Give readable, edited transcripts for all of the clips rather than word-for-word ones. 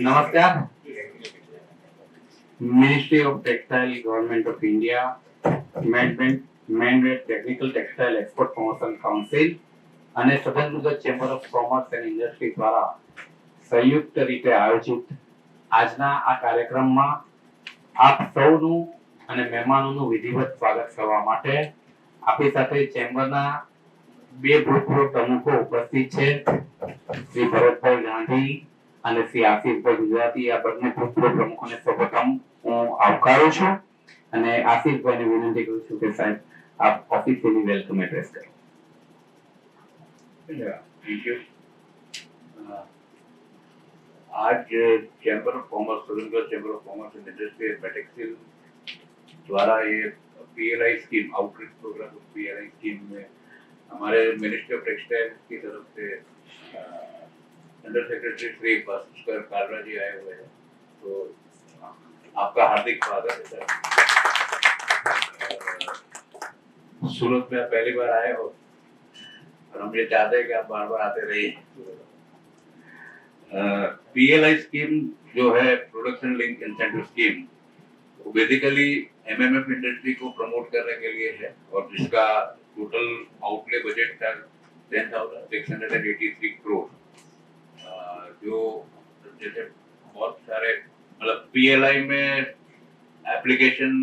नमस्कार। Ministry of textile government of India manmade technical textile export promotion council અને સદન Gujarat chamber of commerce and industry દ્વારા સંયુક્ત રીતે આયોજિત આજના આ કાર્યક્રમમાં આપ સૌનું અને મહેમાનોનું વિધિવત સ્વાગત કરવા માટે આપણી સાથે ચેમ્બરના બે ભૂતપૂર્વ પ્રમુખો ઉપસ્થિત છે, શ્રી ભરતભાઈ ગાંધી અને શ્રી આશિષભાઈ ગુજરાતી। આ બંને ભૂતપૂર્વ પ્રમુખોને સૌપ્રથમ હું આવકારું છું અને આશિષભાઈને વિનંતી કરું છું કે સાહેબ આપ ઓફિશિયલી વેલકમ એડ્રેસ કરો। Thank you. आज चैम्बर ऑफ कॉमर्स सदनगढ़ chamber of commerce and industry MATEXIL द्वारा ये PLI scheme outreach programme PLI scheme में हमारे मिनिस्ट्री ऑफ टेक्सटाइल की तरफ से अंडर सेक्रेटरी श्री भास्कर कालरा जी आए हुए हैं, तो आपका हार्दिक स्वागत है सर। सूरत में आप पहली बार आए हो और हम ये चाहते हैं कि आप बार बार आते रहिए। पीएलआई स्कीम जो है प्रोडक्शन लिंक इंसेंटिव स्कीम, वो बेसिकली एमएमएफ इंडस्ट्री को प्रमोट करने के लिए है और जिसका टोटल आउटले बजट था 10,683 करोड़। जो जैसे बहुत सारे मतलब पीएलआई में एप्लीकेशन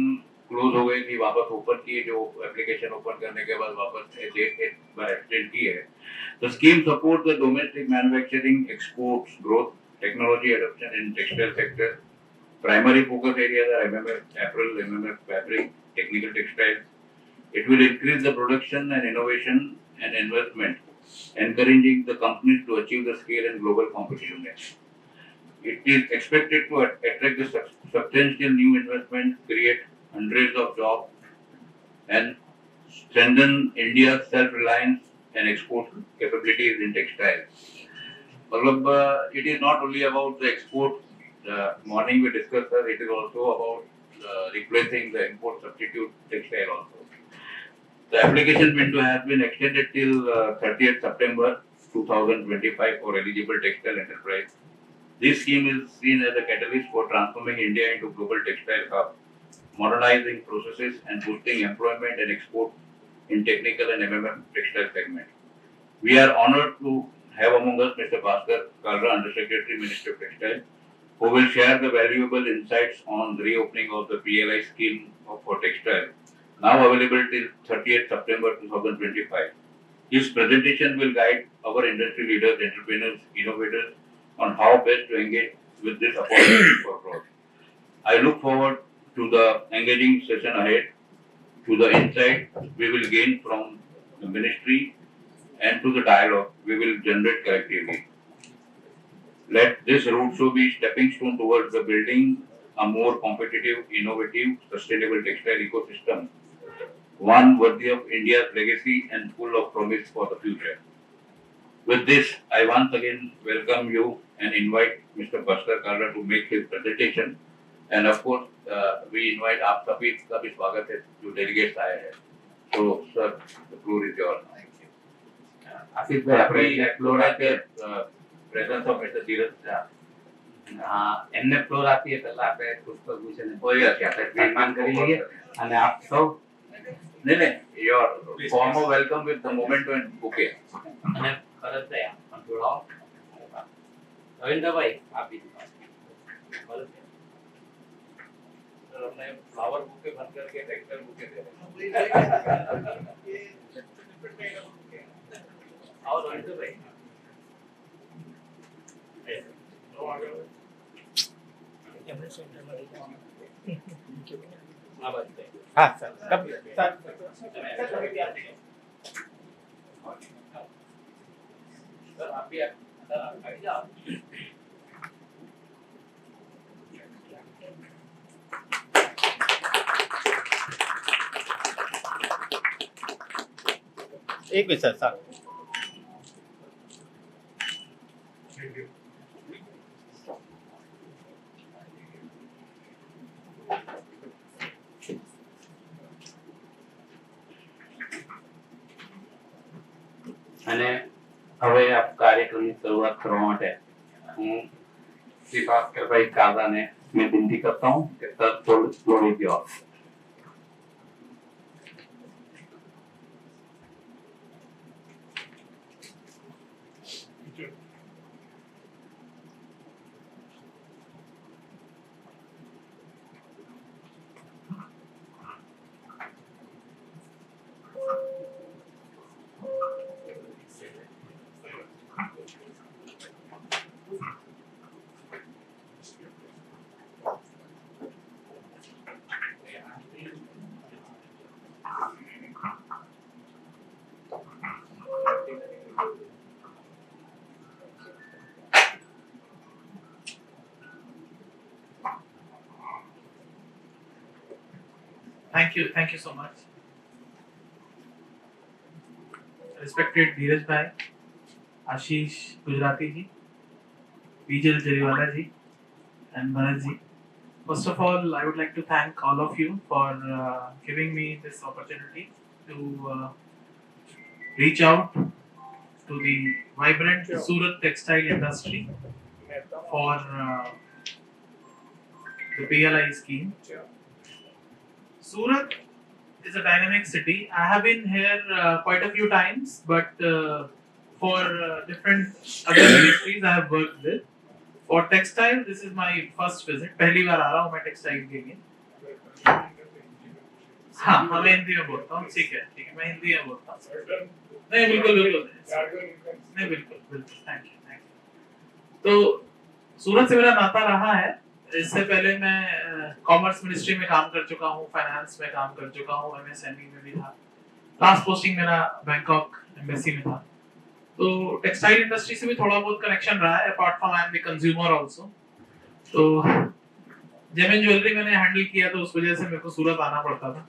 क्लोज हो गई थी, वापस ओपन की, जो एप्लीकेशन ओपन करने के बाद वापस डेट एक्सटेंड की है। तो scheme support the domestic manufacturing exports growth technology adoption in textile sector. Primary focus areas are MMF apparel, MMF fabric, technical textiles. It will increase the production and innovation and investment, encouraging the companies to achieve the scale and global competitiveness. It is expected to attract the substantial new investment, create hundreds of jobs, and strengthen India's self-reliance and export capabilities in textiles. It is not only about the export. Morning we discussed, sir, it is also about replacing the import substitute textile also. The application window has been extended till 30th September 2025 for eligible textile enterprise. This scheme is seen as a catalyst for transforming India into global textile hub, modernizing processes and boosting employment and export in technical and MMM textile segment. We are honored to have among us Mr. Bhaskar Kalra, Under Secretary, Ministry of Textile, who will share the valuable insights on the reopening of the PLI scheme for textile, now available till 30th September 2025. His presentation will guide our industry leaders, entrepreneurs, innovators on how best to engage with this opportunity for growth. I look forward to the engaging session ahead, to the insight we will gain from the ministry and to the dialogue we will generate collectively. Let this roadshow be a stepping stone towards the building a more competitive, innovative, sustainable textile ecosystem, one worthy of India's legacy and full of promise for the future. With this, I once again welcome you and invite Mr. Bhaskar Kalra to make his presentation. And of course, we invite आप सभी का भी स्वागत है जो delegates आए हैं। So, sir, the floor is yours. આશિષભાઈ આપણે Floor at the presence of Mr. Dheeraj Jha. એમને ફ્લોર આપીએ પહેલા આપણે પુષ્પભૂષણ આપણે સન્માન કરી લઈએ અને આપ સૌ नहीं, your formal welcome with the memento and bouquet. અને ભરતભાઈ આપ જોડાઓ। રવિન્દ્રભાઈ આપી દો। सर, हमने फ्लावर बुके बन करके टेक्सटाइल बुके दे रहे हैं। और रविंद्रभाई हाँ सर कब सर आप भी आगे जाओ। एक मिनट सर અને હવે આ કાર્યક્રમની શરૂઆત કરવા માટે હું श्री भास्कर भाई काजा ने मैं विनती करता हूँ कि sir floor is yours. Thank you so much. Respected Dheeraj Bhai, Ashish Gujarati ji, Vijay Jariwala ji, and Bharat ji. First of all, I would like to thank all of you for giving me this opportunity to reach out to the vibrant Surat textile industry for the PLI scheme. Surat is a dynamic city. I have been here quite a few times, but for different other industries I have worked with. For textile, this is my first visit. पहली बार आ रहा हूँ मैं textile के लिए. हाँ, मैं हिंदी में बोलता हूँ. ठीक है, मैं हिंदी में बोलता हूँ. नहीं बिल्कुल. नहीं बिल्कुल. Thank you. तो सूरत से मेरा नाता रहा है. इससे पहले मैं कॉमर्स मिनिस्ट्री में काम कर चुका हूँ, फाइनेंस में काम कर चुका हूँ, एमएसएमई में भी था. लास्ट पोस्टिंग मेरा बैंकॉक एम्बेसी में था. तो टेक्सटाइल इंडस्ट्री से भी थोड़ा बहुत कनेक्शन रहा है, apart from I am the consumer also. तो जेमिन ज्वेलरी मैंने हैंडल किया तो उस वजह से मेरे को सूरत आना पड़ता था.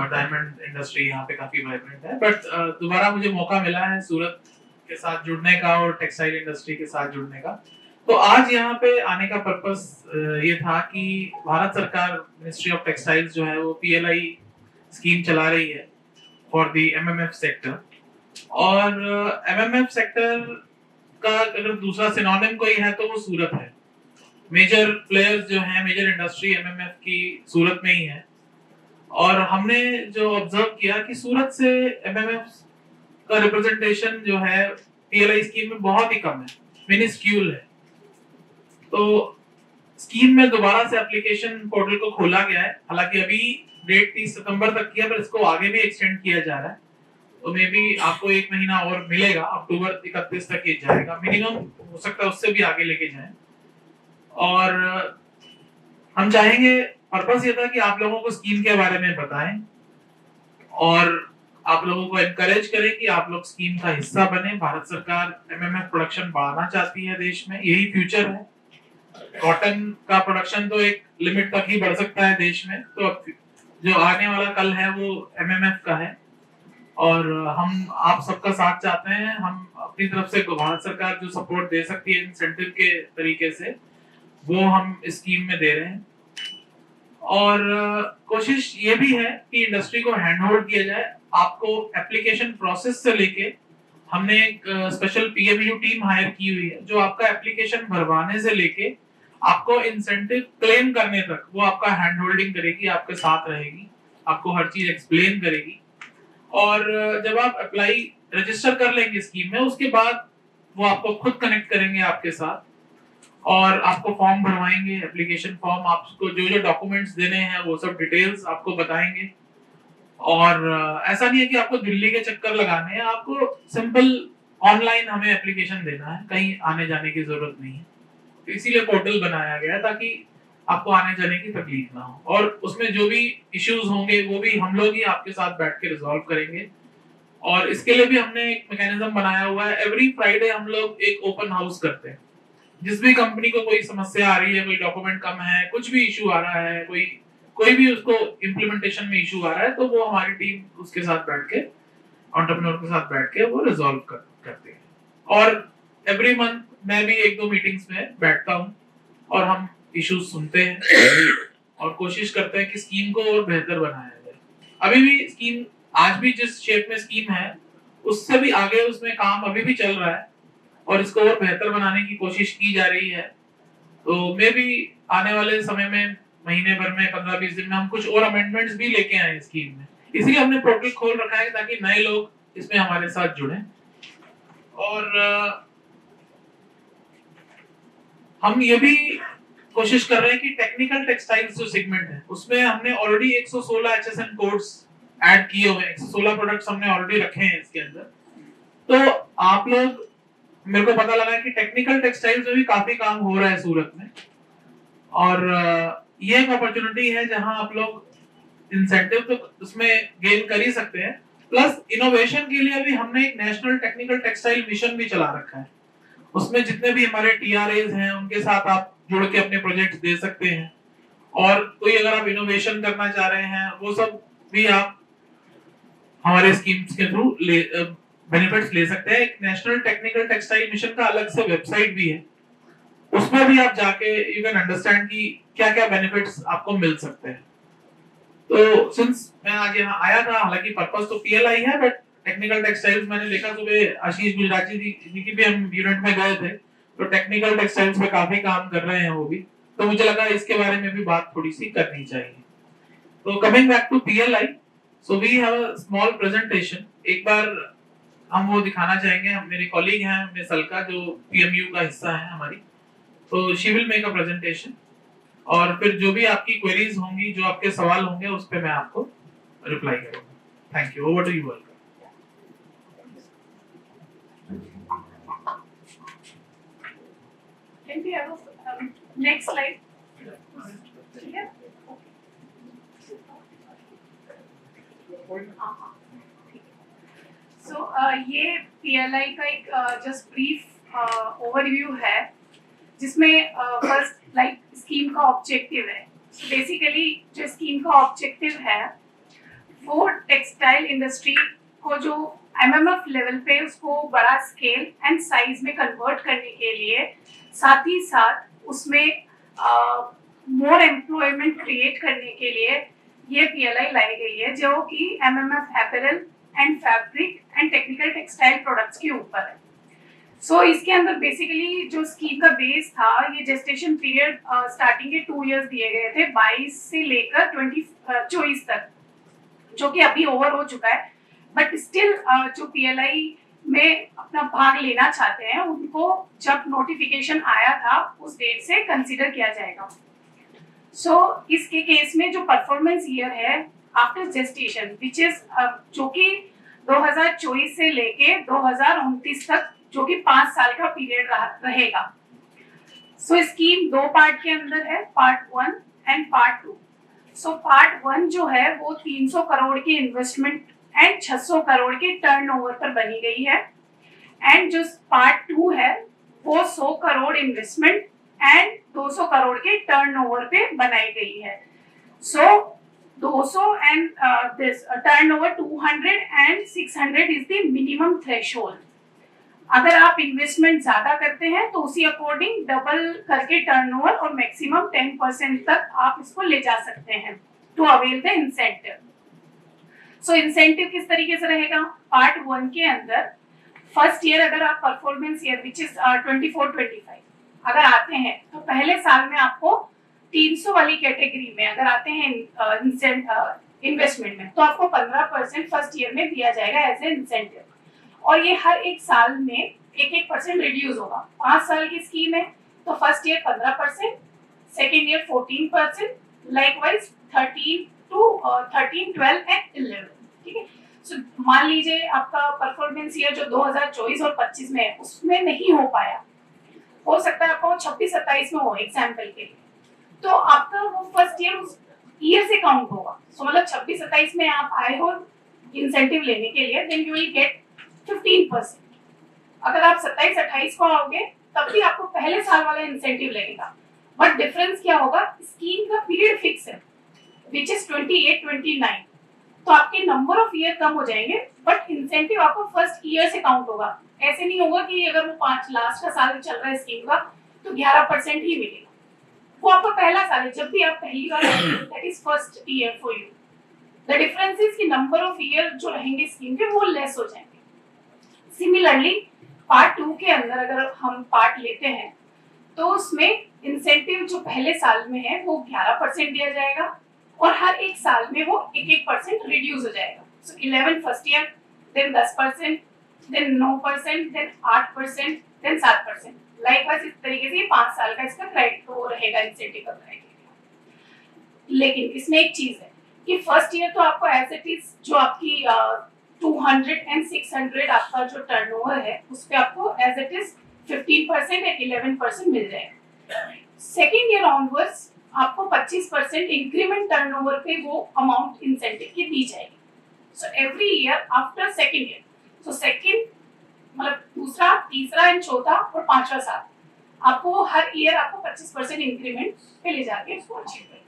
डायमंड इंडस्ट्री यहाँ पे काफी वाइब्रेंट है, बट दोबारा मुझे मौका मिला है सूरत के साथ जुड़ने का और टेक्सटाइल इंडस्ट्री के साथ जुड़ने का. तो आज यहाँ पे आने का पर्पस ये था कि भारत सरकार मिनिस्ट्री ऑफ टेक्सटाइल्स जो है वो पीएलआई स्कीम चला रही है फॉर द एमएमएफ सेक्टर. और एमएमएफ सेक्टर का अगर दूसरा सिनोनिम कोई है तो वो सूरत है. मेजर प्लेयर्स जो हैं, मेजर इंडस्ट्री एमएमएफ की सूरत में ही है. और हमने जो ऑब्जर्व किया कि सूरत से एमएमएफ का रिप्रेजेंटेशन जो है पीएलआई स्कीम में बहुत ही कम है, मिनिस्क्यूल है. तो स्कीम में दोबारा से एप्लीकेशन पोर्टल को खोला गया है. हालांकि अभी डेट 30 सितंबर तक की है, पर इसको आगे भी एक्सटेंड किया जा रहा है. तो मे बी आपको 1 महीना और मिलेगा, अक्टूबर 31 तक ये जाएगा. मिनिमम हो सकता है उससे भी आगे लेके जाएं. और हम चाहेंगे, पर्पस ये था कि आप लोगों को स्कीम के बारे में बताएं और आप लोगों को एनकरेज करें कि आप लोग स्कीम का हिस्सा बने. भारत सरकार एमएमएफ प्रोडक्शन बढ़ाना चाहती है देश में, यही फ्यूचर है. कॉटन का प्रोडक्शन तो एक लिमिट तक ही बढ़ सकता है देश में, तो अब जो आने वाला कल है वो एमएमएफ का है. और हम आप सबका साथ चाहते हैं. हम अपनी तरफ से भारत सरकार जो सपोर्ट दे सकती है इंसेंटिव के तरीके से, वो हम इस स्कीम में दे रहे हैं. और कोशिश ये भी है कि इंडस्ट्री को हैंड होल्ड किया जाए. आपको एप्लीकेशन प्रोसेस से लेके हमने एक स्पेशल पीएमयू टीम हायर की हुई है जो आपका एप्लीकेशन भरवाने से लेके आपको इंसेंटिव क्लेम करने तक वो आपका हैंड होल्डिंग करेगी, आपके साथ रहेगी, आपको हर चीज एक्सप्लेन करेगी. और जब आप अप्लाई रजिस्टर कर लेंगे स्कीम में, उसके बाद वो आपको खुद कनेक्ट करेंगे आपके साथ और आपको फॉर्म भरवाएंगे, एप्लीकेशन फॉर्म. आपको जो जो डॉक्यूमेंट्स देने हैं वो सब डिटेल्स आपको बताएंगे. और ऐसा नहीं है कि आपको दिल्ली के चक्कर लगाने हैं, आपको सिंपल ऑनलाइन हमें एप्लीकेशन देना है, कहीं आने जाने की जरूरत नहीं है. तो इसीलिए पोर्टल बनाया गया है ताकि आपको आने जाने की तकलीफ ना हो. और उसमें जो भी इश्यूज होंगे वो भी हम लोग ही आपके साथ बैठ के रिजॉल्व करेंगे. और इसके लिए भी हमने एक मैकेनिज्म बनाया हुआ है. एवरी फ्राइडे हम लोग एक ओपन हाउस करते हैं. जिस भी कंपनी को कोई समस्या आ रही है, कोई डॉक्यूमेंट कम है, कुछ भी इशू आ रहा है, कोई भी उसको इम्प्लीमेंटेशन में इशू आ रहा है, तो वो हमारी टीम उसके साथ बैठ के, एंटरप्रेन्योर के साथ बैठ के वो रिजॉल्व करते हैं. और एवरी मंथ मैं भी 1-2 मीटिंग्स में बैठता हूँ और हम इश्यूज सुनते हैं और कोशिश करते हैं कि स्कीम को और बेहतर बनाया जाए. अभी भी स्कीम, आज भी जिस शेप में स्कीम है उससे भी आगे उसमें काम अभी भी चल रहा है. और इसको और बेहतर बनाने की कोशिश की जा रही है। तो मे भी आने वाले समय में महीने भर में 15-20 दिन में हम कुछ और अमेंडमेंट्स भी लेके आए स्कीम में, इसलिए हमने पोर्टल खोल रखा है ताकि नए लोग इसमें हमारे साथ जुड़े। और हम ये भी कोशिश कर रहे हैं कि टेक्निकल टेक्सटाइल्स जो सेगमेंट है उसमें हमने ऑलरेडी 116 HSN कोड्स ऐड किए हुए हैं, 116 प्रोडक्ट्स हमने ऑलरेडी रखे हैं इसके अंदर। तो आप लोग, मेरे को पता लगा कि टेक्निकल टेक्सटाइल्स में भी काफी काम हो रहा है सूरत में, और ये एक अपॉर्चुनिटी है जहां आप लोग इंसेंटिव तो उसमें गेन कर ही सकते हैं, प्लस इनोवेशन के लिए भी हमने एक नेशनल टेक्निकल टेक्सटाइल मिशन भी चला रखा है। उसमें जितने भी हमारे TRAs हैं उनके साथ आप जुड़ के अपने प्रोजेक्ट्स दे सकते हैं, और कोई अगर आप इनोवेशन करना चाह रहे हैं वो सब भी आप हमारे स्कीम्स के थ्रू बेनिफिट्स ले सकते हैं। एक नेशनल टेक्निकल टेक्सटाइल मिशन का अलग से वेबसाइट भी है, उसमें भी आप जाके यू कैन अंडरस्टैंड कि क्या क्या बेनिफिट्स आपको मिल सकते हैं। तो सिंस मैं आज यहाँ आया था, हालांकि पर्पस तो PLI है, बट टेक्निकल टेक्सटाइल्स मैंने देखा सुबह आशीष गुजराती जी की भी हम यूनिट में गए थे, तो टेक्निकल टेक्सटाइल्स पे काफी काम कर रहे हैं वो भी, तो मुझे लगा इसके बारे में भी बात थोड़ी सी करनी चाहिए। तो coming back to PLI, so we have a small presentation. एक बार हम वो दिखाना चाहेंगे, मेरी कॉलीग हैं मिस अलका जो PMU का हिस्सा है हमारी, तो she will make a presentation, और फिर जो भी आपकी क्वेरीज होंगी, जो आपके सवाल होंगे, उस पे मैं आपको रिप्लाई करूंगा। Thank you, over to you Alka. Can we have a next slide? Yeah. So ये PLI का एक जस्ट ब्रीफ ओवरव्यू है, जिसमें फर्स्ट लाइक स्कीम का ऑब्जेक्टिव है। बेसिकली जो स्कीम का ऑब्जेक्टिव है वो टेक्सटाइल इंडस्ट्री को जो MMF लेवल पे उसको बड़ा स्केल एंड साइज में कन्वर्ट करने के लिए, साथ ही साथ उसमें मोर एम्प्लॉयमेंट क्रिएट करने के लिए ये PLI लाई गई है, जो कि MMF apparel and fabric and technical textile products के ऊपर है। सो इसके अंदर बेसिकली जो स्कीम का बेस था, ये जेस्टेशन पीरियड स्टार्टिंग के 2 इयर्स दिए गए थे, 22 से लेकर 24 तक, जो कि अभी ओवर हो चुका है, बट स्टिल जो PLI में अपना भाग लेना चाहते हैं उनको जब नोटिफिकेशन आया था उस डेट से कंसीडर किया जाएगा। सो इसके केस में जो परफॉर्मेंस ईयर है आफ्टर जेस्टेशन, विच इज जो कि 2024 से लेके 2029 तक, जो कि 5 साल का पीरियड रहेगा। सो स्कीम 2 पार्ट के अंदर है, part 1 and part 2। So part 1 जो है वो 300 करोड़ की इन्वेस्टमेंट एंड 600 करोड़ के टर्नओवर पर बनी गई है, एंड जो पार्ट 2 है वो 100 करोड़ इन्वेस्टमेंट एंड 200 करोड़ के टर्नओवर पे बनाई गई है। So 200 and this turnover 200 and 600 is the minimum threshold. अगर आप इन्वेस्टमेंट ज्यादा करते हैं तो उसी अकॉर्डिंग डबल करके टर्नओवर और मैक्सिमम 10% तक आप इसको ले जा सकते हैं to avail the incentive. So incentive किस तरीके से रहेगा? पार्ट 1 के अंदर फर्स्ट ईयर अगर आप परफॉर्मेंस ईयर विच इज 24-25 अगर आते हैं तो पहले साल में आपको 300 वाली कैटेगरी में अगर आते हैं इन्वेस्टमेंट में, तो आपको 15% फर्स्ट ईयर में दिया जाएगा एज ए इंसेंटिव, और ये हर एक साल में 1-1% रिड्यूस होगा। 5 साल की स्कीम है तो first year 15%, second year 14%, likewise 13, 12 and 11। ठीक है, सो मान लीजिए आपका परफॉर्मेंस ईयर जो 2024 और 25 में है उसमें नहीं हो पाया, हो सकता है आपको 26-27 में हो एग्जाम्पल के लिए, तो आपका वो फर्स्ट ईयर उस ईयर से काउंट होगा। सो मतलब 26-27 में आप आए हो इंसेंटिव लेने के लिए, देन यू विल गेट 15%। अगर आप 27-28 को आओगे तब भी आपको पहले साल वाला इंसेंटिव लगेगा, बट डिफरेंस क्या होगा? स्कीम का पीरियड फिक्स है विच इज 28-29, तो आपके नंबर ऑफ ईयर कम हो जाएंगे, बट इंसेंटिव आपको फर्स्ट ईयर से काउंट होगा। ऐसे नहीं होगा कि अगर वो 5 लास्ट का साल चल रहा है स्कीम का तो 11% ही मिलेगा, वो आपका पहला साल है, जब भी आप पहली बार that is first year for you. The difference is कि नंबर ऑफ ईयर जो रहेंगे स्कीम के वो लेस हो जाएंगे। सिमिलरली पार्ट 2 के अंदर अगर हम पार्ट लेते हैं तो उसमें इंसेंटिव जो पहले साल में है वो 11% दिया जाएगा और हर एक साल में वो 1-1% रिड्यूस हो जाएगा। So 11 first year, then 10%, then 9%, then 8%, then 7%। Likewise इस तरीके से 5 साल का इसका क्रेडिट वो रहेगा इंसेंटिव का क्राइटेरिया। लेकिन इसमें एक चीज है कि फर्स्ट ईयर तो आपको एज इट इज जो आपकी 200 एंड 600 आपका जो टर्नओवर है उस पे आपको एज इट इज 15% एंड 11% मिल जाएगा। सेकेंड ईयर ऑनवर्ड्स आपको 25% इंक्रीमेंट टर्नओवर पे वो अमाउंट इंसेंटिव की दी जाएगी। So every year after second year, so second मतलब दूसरा, तीसरा एंड चौथा और पांचवा साल आपको हर ईयर आपको 25% इंक्रीमेंट पे ले जाके उसको अचीव करना।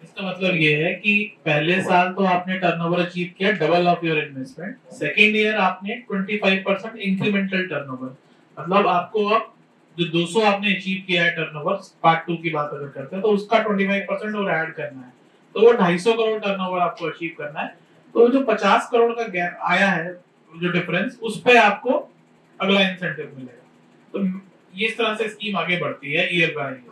इसका मतलब ये है कि पहले साल तो आपने टर्नओवर अचीव किया double of your investment, second year आपने 25% इंक्रीमेंटल टर्नओवर, मतलब आपको अब जो 200 आपने अचीव किया है टर्नओवर पार्ट 2 की बात अगर करते हैं तो उसका 25% और ऐड करना है, तो वो 250 करोड़ टर्नओवर आपको अचीव करना है। तो जो 50 करोड़ का गैप आया है जो डिफरेंस, उस पे आपको अगला इंसेंटिव मिलेगा। तो ये इस तरह से स्कीम आगे बढ़ती है year by year.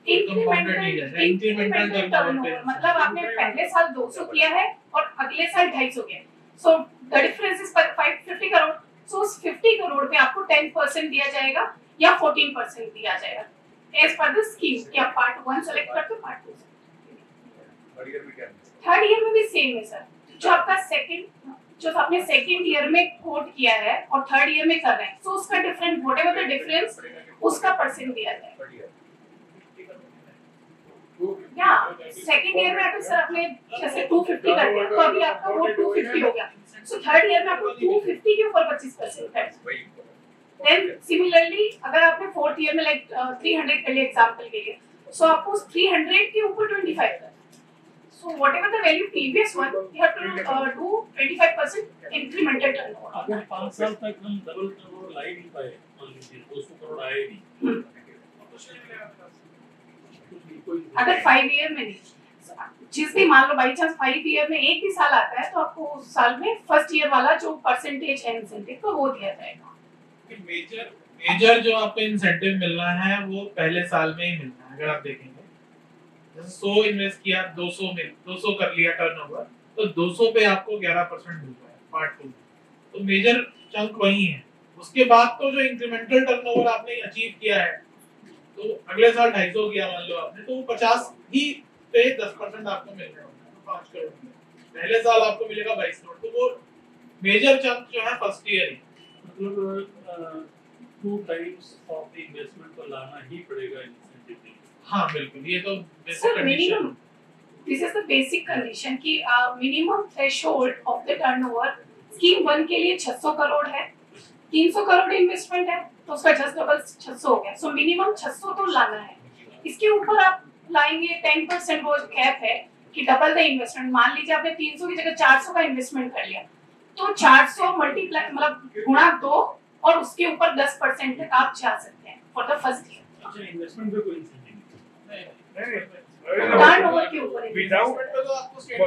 Incremental turnover मतलब आपने पहले साल 200 किया है और अगले साल 250 किया, so the difference is 550 crore. So उस 50 करोड़ पे आपको 10% दिया जाएगा या 14% दिया जाएगा एज पर द स्कीम कि आप पार्ट 1 सेलेक्ट करते हो, पार्ट 2 थर्ड ईयर में भी सेम है सर। जो आपका सेकंड जो आपने सेकंड ईयर में कोट किया है और थर्ड ईयर में कर रहे हैं, सो उसका डिफरेंट व्हाटएवर द डिफरेंस उसका परसेंट दिया जाएगा। या सेकंड ईयर में अगर सर आपने जैसे 250 कर दिया तो अभी आपका वो 250 हो गया, सो थर्ड ईयर में आपको 250 के ऊपर 25% है। देन सिमिलरली अगर आपने फोर्थ ईयर में लाइक 300 के लिए एग्जांपल के लिए, सो आपको उस 300 के ऊपर 25 करना है। So whatever the value previous one, you have to do 25% incremental turnover. अगर 5 साल तक हम डबल टर्नओवर ला ही नहीं पाए, मान लीजिए 200 करोड़ आए ही नहीं, अगर 5 ईयर में नहीं, जिस भी मान लो बाई चांस 5 ईयर में एक भी साल आता है तो आपको उस साल में फर्स्ट ईयर वाला जो परसेंटेज है इंसेंटिव तो वो दिया जाएगा। मेजर जो आपको इंसेंटिव मिलना है वो पहले साल में ही मिलना है। अगर आप देखेंगे जैसे 100 इन्वेस्ट किया, 200 कर लिया टर्नओवर, तो 200 पे आपको 11% मिल रहा है पार्ट 2 में, तो मेजर चंक वही है। उसके बाद तो जो इंक्रीमेंटल टर्नओवर आपने अचीव किया है तो अगले साल 250 किया मान लो आपने, तो 50 ही पे 10% आपको मिल रहा है, 5 करोड़ में पहले साल आपको मिलेगा 22 करोड़। तो वो मेजर चंक जो है फर्स्ट ईयर ही, मतलब 2 टाइम्स ऑफ द इन्वेस्टमेंट को लाना ही पड़ेगा इंसेंटिव में। हाँ बिल्कुल, ये तो sir minimum this is the basic condition कि minimum threshold of the turnover scheme 1 के लिए 600 करोड़ है, 300 करोड़ इन्वेस्टमेंट है तो उसका जस्ट डबल 600 हो गया। सो मिनिमम 600 तो लाना है। इसके ऊपर आप लाएंगे 10% वो कैप है कि डबल द इन्वेस्टमेंट। मान लीजिए आपने 300 की जगह 400 का इन्वेस्टमेंट कर लिया तो 400 मल्टीप्लाई मतलब गुणा 2 और उसके ऊपर 10% तक आप जा सकते हैं फॉर द फर्स्ट ईयर। अच्छा, इन्वेस्टमेंट पे कोई इंसेंटिव टर्नओवर के ऊपर विदाउट तो आपको स्टेट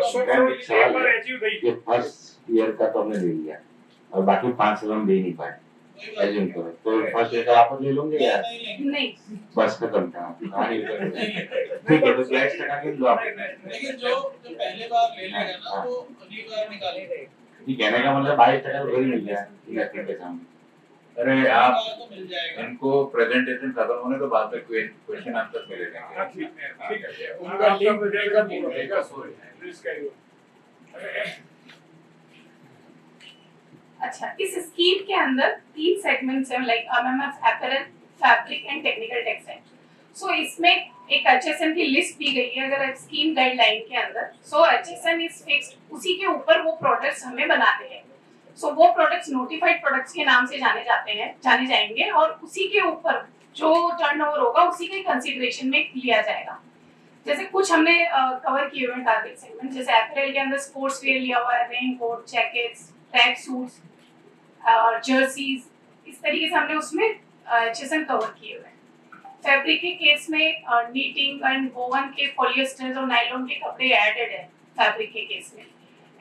एक बार अचीव गई ये फर्स्ट ईयर का तो हमने ले लिया और बाकी 5 साल हम दे नहीं पाए, एज्यूम करो तो फर्स्ट ईयर का आप ले लोगे यार, नहीं बस खत्म था। हाँ नहीं ठीक है, तो फ्लैट टका के लो आप। लेकिन जो पहले बार ले लेगा ना वो अगली बार निकालेगा। ये कहने का मतलब 22 टका तो ही मिल गया इलेक्ट्रिक के सामने। अरे आप तो मिल जाएगा। इनको प्रेजेंटेशन खत्म होने तो बाद में क्वेश्चन आंसर मिले देंगे। ठीक है, उनका लिंक देगा पूरा प्लीज करिए। अच्छा, इस स्कीम के अंदर 3 सेगमेंट्स हैं like MMF, apparel, fabric and technical textile. So इसमें एक एचएसएन की लिस्ट दी गई है अगर स्कीम गाइडलाइन के अंदर। सो एचएसएन इज फिक्स्ड, उसी के ऊपर वो प्रोडक्ट्स हमें बनाते हैं। सो वो प्रोडक्ट्स नोटिफाइड प्रोडक्ट्स के नाम से जाने जाएंगे और उसी के ऊपर जो टर्नओवर होगा उसी के कंसीडरेशन में लिया जाएगा। जैसे कुछ हमने कवर किए हुए टारगेट सेगमेंट, जैसे अपैरल के अंदर स्पोर्ट्स वेयर लिया हुआ है, rain coat, jackets, track suits और जर्सीज, इस तरीके से हमने उसमें एचएसएन कवर किए हुए हैं। फैब्रिक के केस में नीटिंग एंड वोवन के पॉलिएस्टर और नायलॉन के कपड़े एडेड है फैब्रिक के केस में।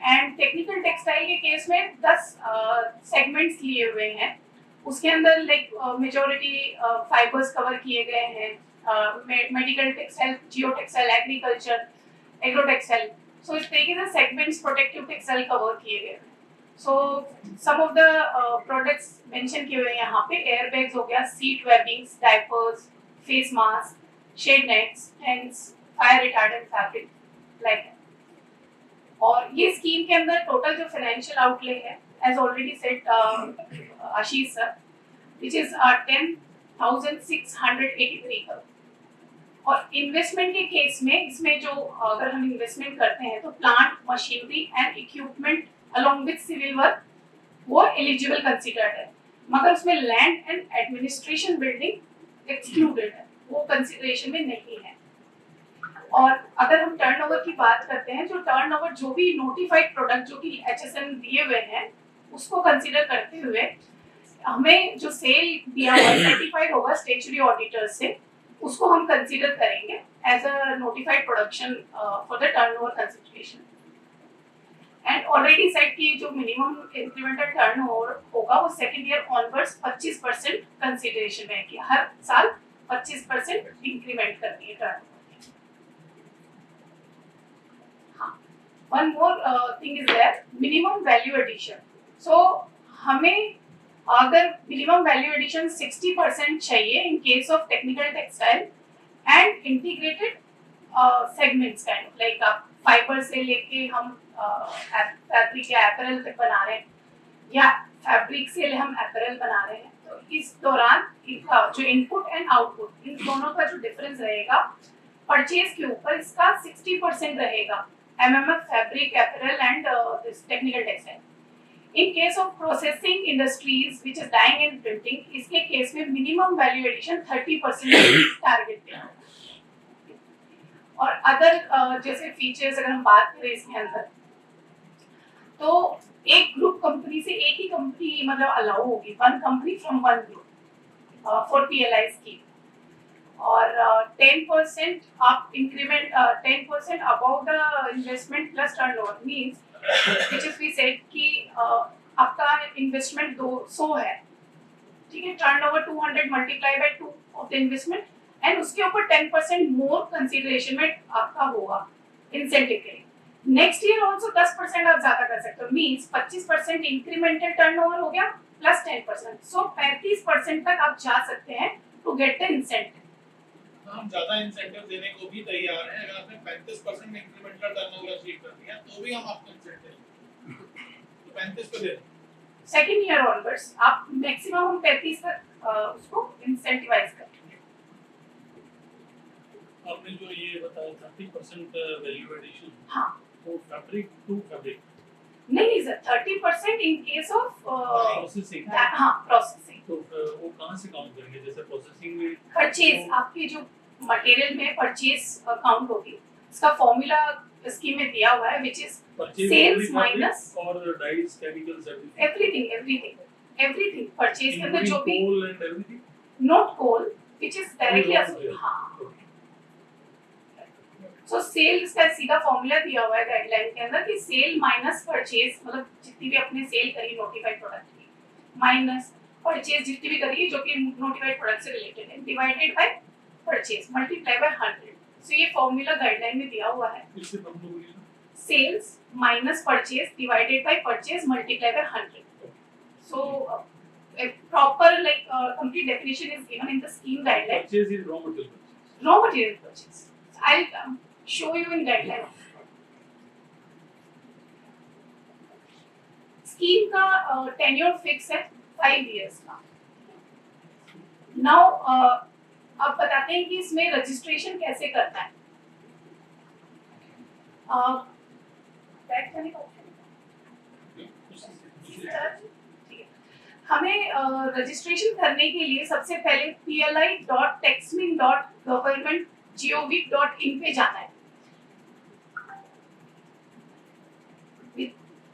एंड टेक्निकल टेक्सटाइल के केस में 10 सेगमेंट्स लिए हुए हैं। उसके अंदर लाइक मेजॉरिटी फाइबर्स कवर किए गए हैं, मेडिकल टेक्सटाइल, जियो टेक्सटाइल, एग्रीकल्चर, एग्रो टेक्सटाइल। सो इस तरीके से सेगमेंट्स प्रोटेक्टिव टेक्सटाइल कवर किए गए हैं। So some of the products mention किए हुए हैं यहाँ पे, एयर बैग्स हो गया, seat webbings, diapers, face mask, shade nets, tents, fire retardant fabric like. और ये स्कीम के अंदर टोटल जो फाइनेंशियल आउटले है, as already said Ashish sir, which is 10,683 crore. और इन्वेस्टमेंट के केस में इसमें जो अगर हम इन्वेस्टमेंट करते हैं तो plant, machinery and equipment along with civil work वो एलिजिबल कंसीडर्ड है, मगर उसमें land and administration building excluded है, वो कंसीडरेशन में नहीं है। और अगर हम टर्नओवर की बात करते हैं, जो टर्नओवर जो भी नोटिफाइड प्रोडक्ट जो कि HSN दिए हुए हैं उसको कंसीडर करते हुए हमें जो सेल दिया हुआ सर्टिफाइड होगा स्टैट्यूटरी ऑडिटर से, उसको हम कंसीडर करेंगे as a notified production for the turnover consideration. And already set की जो मिनिमम इंक्रीमेंटल टर्नओवर होगा वो सेकंड ईयर ऑनवर्ड्स 25% कंसीडरेशन में है कि हर साल 25% इंक्रीमेंट करती है turnover. One more thing is there, minimum value addition. So हमें अगर minimum value addition 60% चाहिए in case of technical textile and integrated segments kind of like आप fiber से लेके हम fabric या apparel तक बना रहे हैं या fabric से हम apparel बना रहे हैं, तो इस दौरान इनका जो input and output इन दोनों का जो difference रहेगा परचेज के ऊपर इसका 60% रहेगा, MMF, fabric, apparel and this technical textile. In case of processing industries which is dyeing and printing, इसके केस में minimum value addition 30% टारगेट है। और अदर जैसे फीचर्स अगर हम बात करें इसके अंदर, तो एक ग्रुप कंपनी से एक ही कंपनी मतलब अलाउ होगी, one company from one group for PLI scheme. और 10% आप increment 10% above the investment plus turnover means which is we said कि आपका इन्वेस्टमेंट 200 है, ठीक है, turnover 200 multiply by 2 of the investment and उसके ऊपर 10% मोर कंसीडरेशन में आपका होगा इंसेंटिव के लिए। नेक्स्ट ईयर आल्सो 10% आप ज्यादा कर सकते हो, मींस 25% इंक्रीमेंटल टर्नओवर हो गया प्लस 10%, सो 35% तक आप जा सकते हैं टू गेट द इंसेंटिव। हम ज्यादा इंसेंटिव देने को भी तैयार हैं, अगर आपने 35% इंक्रीमेंटल टर्नओवर अचीव कर दिया तो भी हम आपको इंसेंटिव तो 35 पे दे दें। सेकंड ईयर ऑनवर्ड्स आप मैक्सिमम हम 35 तक उसको इंसेंटिवाइज करेंगे। आपने जो ये बताया 30% वैल्यू एडिशन, हाँ, तो फैब्रिक टू फैब्रिक नहीं sir, 30% in case of processing, हाँ प्रोसेसिंग। तो वो कहाँ से काउंट करेंगे? जैसे प्रोसेसिंग में परचेज, आपकी जो मटेरियल में परचेज काउंट होगी, इसका फॉर्मूला स्कीम में दिया हुआ है व्हिच इज सेल्स माइनस और डाइस, केमिकल्स, एवरीथिंग परचेज के अंदर जो भी coal and everything, not coal which is directly, हाँ। सो सेल्स का सीधा फॉर्मूला दिया हुआ है गाइडलाइन के अंदर कि सेल माइनस परचेज, मतलब जितनी भी अपने सेल करी नोटिफाइड प्रोडक्ट की माइनस परचेज जितनी भी करी जो कि नोटिफाइड प्रोडक्ट से रिलेटेड है, divided by purchase multiply by 100। सो ये फॉर्मूला गाइडलाइन में दिया हुआ है, इससे हम लोग ये sales minus purchase divided by purchase multiply by 100। So a proper like complete definition is given in the scheme guideline. Purchase is raw material purchase, Raw material purchase. I'll show you in guideline. Scheme का tenure fix है 5 years का। Now अब बताते हैं कि इसमें registration कैसे करना है। बैक करने का ऑप्शन है। हमें रजिस्ट्रेशन करने के लिए सबसे पहले pli.taxmin.government.gov.in पे जाना है।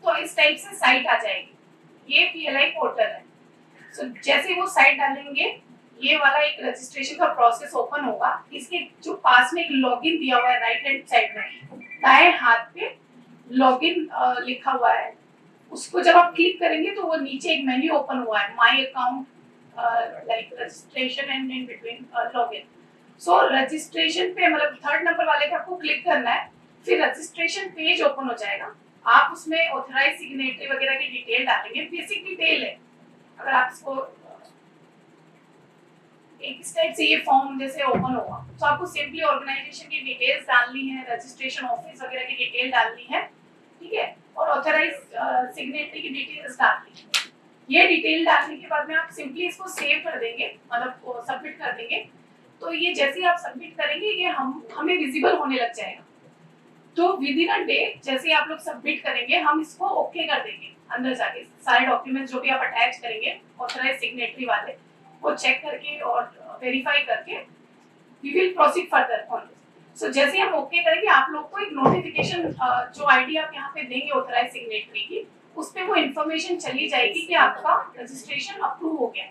तो इस टाइप से साइट आ जाएगी, ये PLI पोर्टल है। सो जैसे वो साइट डालेंगे, ये वाला एक रजिस्ट्रेशन का प्रोसेस ओपन होगा। इसके जो पास में एक लॉगिन दिया हुआ है राइट हैंड साइड में, दाएं हाथ पे लॉगिन लिखा हुआ है, उसको जब आप क्लिक करेंगे तो वो नीचे एक मेन्यू ओपन हुआ है, my account like registration and in between login. So registration पे मतलब थर्ड नंबर वाले पे आपको क्लिक करना है, फिर रजिस्ट्रेशन पेज ओपन हो जाएगा। आप उसमें ऑथराइज सिग्नेटरी वगैरह की डिटेल डालेंगे, बेसिक डिटेल है। अगर आप इसको एक स्टेप से ये फॉर्म जैसे ओपन होगा तो आपको सिंपली ऑर्गेनाइजेशन की डिटेल्स डालनी है, रजिस्ट्रेशन ऑफिस वगैरह की डिटेल डालनी है, ठीक है, और ऑथराइज सिग्नेटरी की डिटेल्स डालनी है। ये डिटेल डालने के बाद में आप सिंपली इसको सेव कर देंगे, मतलब सबमिट कर देंगे। तो ये जैसे ही आप सबमिट करेंगे ये हमें विजिबल होने लग जाएगा। तो विद इन अ डे जैसे ही आप लोग सबमिट करेंगे हम इसको ओके कर देंगे, अंदर जाके सारे डॉक्यूमेंट्स जो भी आप अटैच करेंगे ऑथराइज सिग्नेटरी वाले वो चेक करके और वेरीफाई करके we will proceed further on this. So जैसे हम ओके करेंगे आप लोग को एक नोटिफिकेशन जो आईडी आप यहाँ पे देंगे ऑथराइज सिग्नेटरी की, उस पे वो इन्फॉर्मेशन चली जाएगी कि आपका रजिस्ट्रेशन अप्रूव हो गया।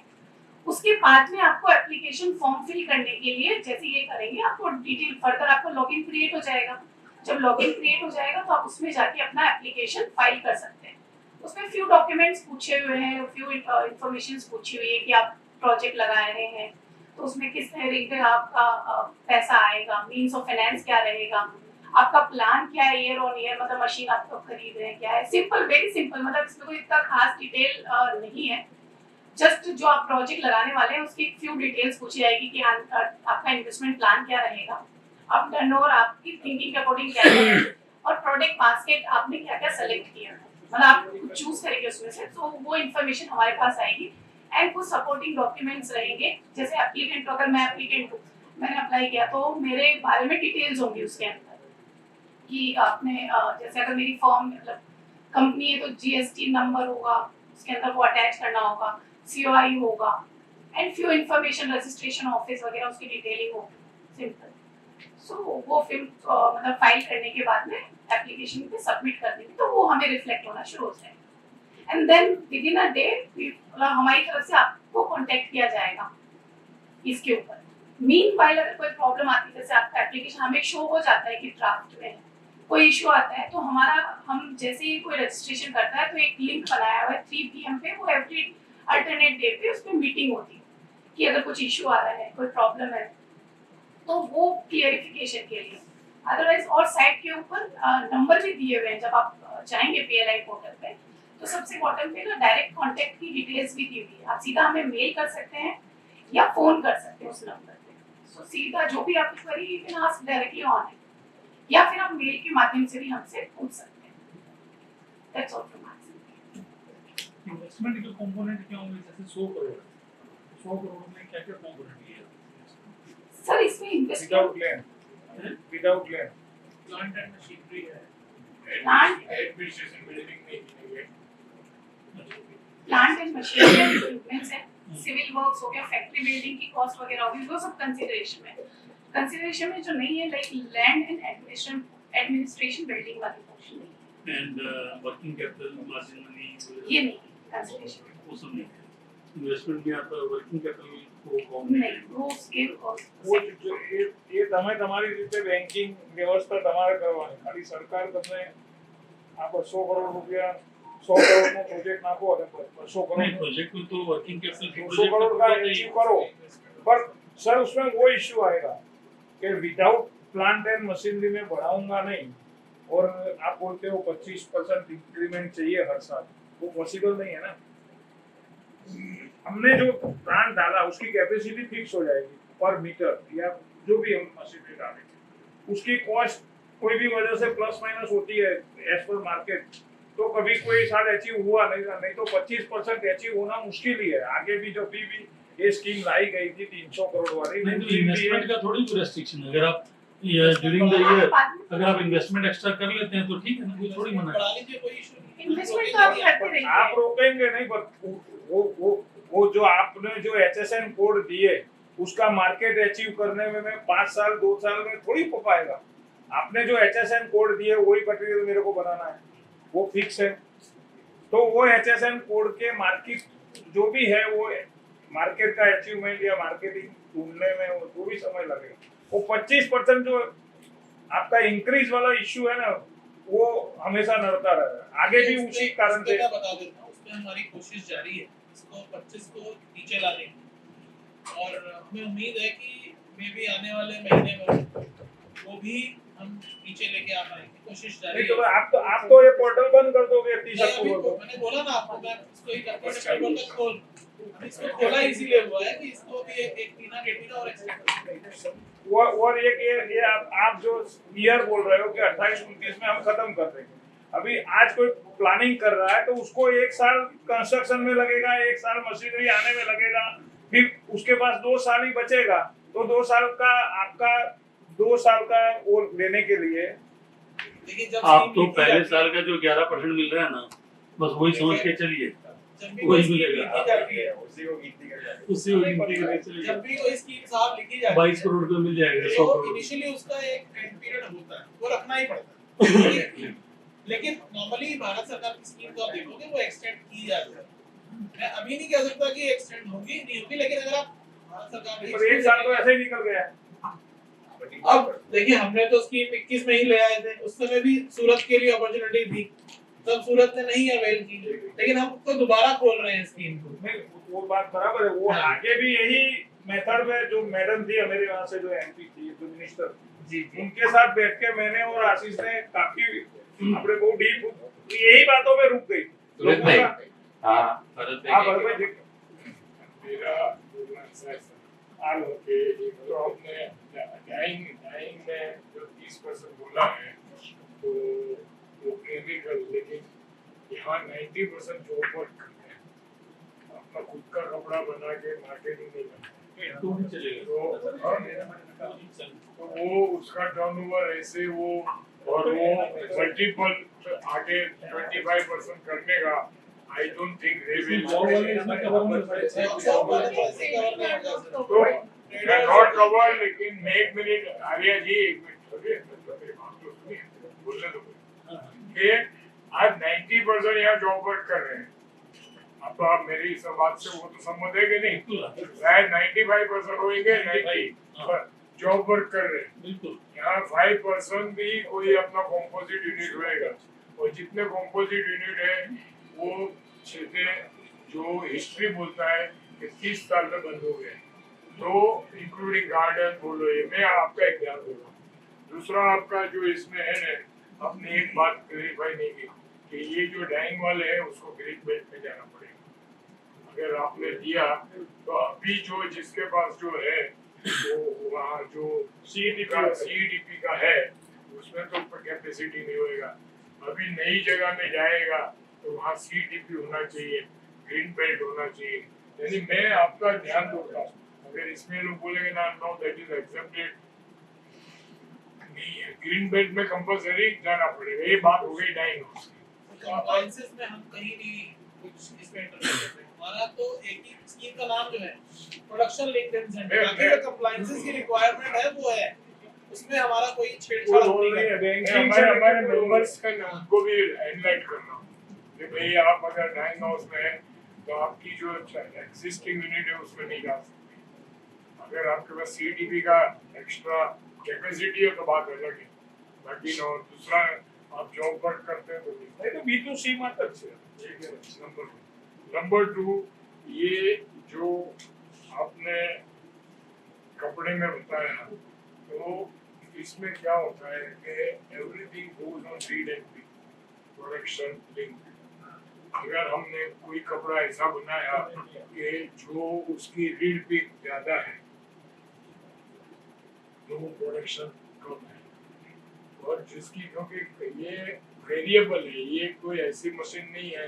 उसके बाद में आपको एप्लीकेशन फॉर्म फिल करने के लिए जैसे ये करेंगे आपको डिटेल फर्दर आपको लॉगिन क्रिएट हो जाएगा। जब लॉगिन क्रिएट हो जाएगा तो आप उसमें जाके अपना एप्लीकेशन फाइल कर सकते हैं। उसमें फ्यू डॉक्यूमेंट्स पूछे हुए हैं, फ्यू इन्फॉर्मेशंस पूछी हुई है कि आप प्रोजेक्ट लगा रहे हैं तो उसमें किस तरीके का आपका पैसा आएगा, मीन्स ऑफ फाइनेंस क्या रहेगा, आपका प्लान क्या है ईयर ऑन ईयर, मतलब मशीन आप कब खरीद रहे हैं क्या है। सिंपल, वेरी सिंपल, मतलब इसमें कोई इतना खास डिटेल नहीं है। जस्ट जो आप प्रोजेक्ट लगाने वाले हैं उसकी फ्यू डिटेल्स पूछी जाएगी कि आपका इन्वेस्टमेंट प्लान क्या रहेगा, आप टर्नओवर आपकी थिंकिंग के अकॉर्डिंग क्या है, और प्रोडक्ट बास्केट आपने क्या क्या सेलेक्ट किया, मतलब आप चूज करेंगे उसमें से, तो वो इन्फॉर्मेशन हमारे पास आएगी। एंड कुछ सपोर्टिंग डॉक्यूमेंट्स रहेंगे, जैसे एप्लीकेंट, अगर मैं एप्लीकेंट हूँ, मैंने अप्लाई किया तो मेरे बारे में डिटेल्स होंगी उसके अंदर कि आपने जैसे अगर मेरी फॉर्म मतलब कंपनी है तो जीएसटी नंबर होगा, उसके अंदर वो अटैच करना होगा, सीओआई होगा, and few information registration office वगैरह उसकी डिटेलिंग होगी, सिंपल। सो वो फिर मतलब फाइल करने के बाद में एप्लीकेशन पे सबमिट कर देंगे तो वो हमें रिफ्लेक्ट होना शुरू हो जाएगा। And then within a day हमारी तरफ से आपको कांटेक्ट किया जाएगा इसके ऊपर। मीनवाइल अगर कोई प्रॉब्लम आती है, जैसे आपका एप्लीकेशन हमें शो हो जाता है कि ड्राफ्ट में कोई इशू आता है, तो हम जैसे ही कोई रजिस्ट्रेशन करता है तो एक लिंक बनाया हुआ है 3 PM पे, वो एवरी अल्टरनेट डे पे उस पे मीटिंग होती है कि अगर कुछ इशू आ रहा है, कोई प्रॉब्लम है तो वो क्लियरिफिकेशन के लिए। अदरवाइज और साइट के ऊपर नंबर भी दिए हुए हैं, जब आप जाएंगे पीएलआई पोर्टल पे तो सबसे बॉटम पे ना डायरेक्ट कांटेक्ट की डिटेल्स भी दी हुई है, आप सीधा हमें मेल कर सकते हैं या फोन कर सकते हैं उस नंबर पे। सो सीधा जो भी आप query you can ask directly on it, या फिर आप मेल के माध्यम से भी हमसे पूछ सकते हैं। That's all from my side. Investment के कंपोनेंट क्या होंगे? जैसे 100 करोड़ में क्या क्या कंपोनेंट है? सर इसमें investment without land plant and machinery है, प्लांट एडमिनिस्ट्रेशन बिल्डिंग नहीं है, प्लांट एंड मशीनरी इक्विपमेंट्स है, सिविल वर्क्स हो गया, फैक्ट्री बिल्डिंग की कॉस्ट वगैरह होगी, वो सब कंसीडरेशन में। कंसीडरेशन में जो नहीं है like land and administration building वाली पोर्शन नहीं है, and working capital, margin money, ये नहीं कंसीडरेशन में, वो सब नहीं है। इन्वेस्टमेंट में आपका वर्किंग कैपिटल को कौन नहीं वो उसके वो जो એ તમે તમારી રીતે બેન્કિંગ વ્યવસ્થા તમારે કરવાની, ખાલી સરકાર તમને આ 200 કરોડ રૂપિયા 100 કરોડનો પ્રોજેક્ટ નાખો અને 200 नहीं, કરોડ प्रोजेक्ट में तो वर्किंग कैपिटल 200 करोड़ का अचीव करो, पर सर उसमें वो इश्यू आएगा कि विदाउट प्लांट एंड मशीनरी में बढ़ाऊंगा नहीं, और आप बोलते हो 25% इंक्रीमेंट चाहिए हर साल, वो पॉसिबल नहीं है ना। हमने जो प्लांट डाला उसकी कैपेसिटी फिक्स हो जाएगी पर मीटर, या जो भी हम मशीनरी डालेंगे उसकी कॉस्ट कोई भी वजह से प्लस माइनस होती है एज पर मार्केट, तो कभी कोई साल अचीव हुआ नहीं तो 25% अचीव होना मुश्किल ही है। आगे भी जब भी ये स्कीम लाई गई थी 300 करोड़ वाली, नहीं, तो इन्वेस्टमेंट का थोड़ी कोई रेस्ट्रिक्शन है। अगर आप ड्यूरिंग द ईयर अगर आप इन्वेस्टमेंट एक्स्ट्रा कर लेते हैं तो ठीक है ना, कोई थोड़ी मना है। बढ़ा लीजिए, कोई इशू नहीं। इन्वेस्टमेंट तो आप करते रहिए। आप रोकेंगे नहीं, पर वो जो आपने जो HSN कोड दिए उसका मार्केट अचीव करने में मैं 5 साल 2 साल में थोड़ी हो पाएगा। आपने जो HSN कोड दिए वही मटेरियल मेरे को बनाना है, वो फिक्स है, तो वो HSN कोड के मार्केट जो भी है वो मार्केट का अचीवमेंट या मार्केटिंग ढूंढने में वो जो भी समय लगेगा, वो 25% जो आपका इंक्रीज वाला इश्यू है ना, वो हमेशा लड़ता रहा है। आगे भी उसी कारण से मैं बता देता हूँ, उसमें हमारी कोशिश जारी है इसको 25 को नीचे लाने की, और हमें उम्मीद है कि मे भी आने वाले महीने में वो भी हम नीचे लेके आ पाएंगे, कोशिश जारी नहीं तो है। आप तो ये पोर्टल बंद कर दोगे 30 नहीं, अभी अक्टूबर को। मैंने बोला ना आपको, मैं इसको ही करके अक्टूबर तक खोल, अभी इसको खोला इसीलिए हुआ है कि इसको भी एक महीना और एक्सटेंड। और ये आप जो ईयर बोल रहे हो कि 28-29 में हम खत्म कर देंगे, अभी आज कोई प्लानिंग कर रहा है तो उसको 1 साल कंस्ट्रक्शन में लगेगा, 1 साल मशीनरी आने में लगेगा, फिर उसके पास 2 साल ही बचेगा, तो 2 साल का आपका 2 साल का वो लेने के लिए आप तो पहले साल का जो 11% मिल रहा है ना, बस वही समझ के चलिए, वही मिलेगा, उसी को गिनती करके चलिए। जब भी कोई स्कीम साहब लिखी जाती है 22 करोड़ का मिल जाएगा, 100 तो करोड़। इनिशियली उसका एक एंड पीरियड होता है, वो रखना ही पड़ता है। लेकिन नॉर्मली भारत सरकार की स्कीम तो आप देखोगे वो एक्सटेंड की जाती है। मैं अभी नहीं कह सकता कि एक्सटेंड होगी नहीं होगी, लेकिन अगर आप भारत सरकार की 1 साल तो ऐसे ही निकल गया। अब देखिए, हमने तो स्कीम 21 में ही ले आए थे, उस समय भी सूरत के लिए अपॉर्चुनिटी थी, तब सूरत ने नहीं अवेल की, लेकिन हम तो दोबारा खोल रहे हैं स्कीम को। नहीं, वो बात बराबर है, वो आगे भी यही मेथड में जो मैडम थी हमारे यहाँ से, जो एमपी थी, जो मिनिस्टर जी उनके साथ बैठ के मैंने और आशीष ने काफी अपने को डीप यही बातों में रुक गई। सुरेश भाई, हाँ भरत भाई मेरा बोलना ऐसा है सर कि एक तो हमने डाइंग में जो 30% बोला है तो वो केमिकल, लेकिन यहाँ 90% जॉब वर्क करते हैं, अपना खुद का कपड़ा बना के मार्केटिंग नहीं करते, तो वो उसका टर्नओवर ऐसे वो, और वो मल्टीपल आगे 25% करने का I don't think they will not cover. लेकिन एक मिनट आर्या जी, एक मिनट बोलने दो कि आज 90% यहाँ जॉब वर्क कर रहे हैं। अब तो आप मेरी इस बात से वो तो सम्मत है कि नहीं, शायद 95% होंगे 90 जॉब वर्क कर रहे हैं। यहाँ 5% भी कोई अपना कंपोजिट यूनिट होएगा, और जितने कंपोजिट यूनिट है वो क्षेत्र जो हिस्ट्री बोलता है कि 30 साल में बंद हो गए, तो इंक्लूडिंग गार्डन बोलो, ये मैं आपका एक ध्यान दूंगा। दूसरा आपका जो इसमें है ना, आपने एक बात क्लेरिफाई नहीं की कि ये जो डाइंग वाले हैं उसको ग्रीन बेल्ट में जाना पड़ेगा। अगर आपने दिया तो अभी जो जिसके पास जो है वो वहाँ जो सीडीपी का है उसमें तो कैपेसिटी नहीं होएगा। अभी नई जगह में जाएगा तो वहाँ सीडीपी होना चाहिए, ग्रीन बेल्ट होना चाहिए। यानी मैं आपका ध्यान दूंगा, अगर इसमें लोग बोलेंगे ना नो दैट इज एक्सेप्टेड, नहीं है ग्रीन बेल्ट में कंपलसरी जाना पड़ेगा। ये बात हो गई डाइंग हाउस की। कंप्लायंसेस में हम कहीं नहीं कुछ इसमें इंटरफेयर करते हैं। हमारा तो एक ही स्कीम का नाम जो है प्रोडक्शन लिंक्ड इंसेंटिव, बाकी जो कंप्लायंसेस की रिक्वायरमेंट है वो है, उसमें हमारा कोई छेड़छाड़ नहीं है। हमारे मेंबर्स का नाम को भी एनलाइट करना कि भाई आप अगर डाइंग हाउस में है तो आपकी जो एग्जिस्टिंग यूनिट है उसमें नहीं जा सकती। अगर आपके पास सीडीपी का एक्स्ट्रा कैपेसिटी है तो बात अलग है, बाकी ना दूसरा आप जॉब वर्क करते हैं तो नहीं तो B2C में अच्छे है। नंबर 2, ये जो आपने कपड़े में बताया तो इसमें क्या होता है कि everything goes on read and P production link. अगर हमने कोई कपड़ा ऐसा बनाया कि जो उसकी रीड पी ज्यादा है तो वो प्रोडक्शन कम है, और जिसकी क्योंकि ये वेरिएबल है, ये कोई ऐसी मशीन नहीं है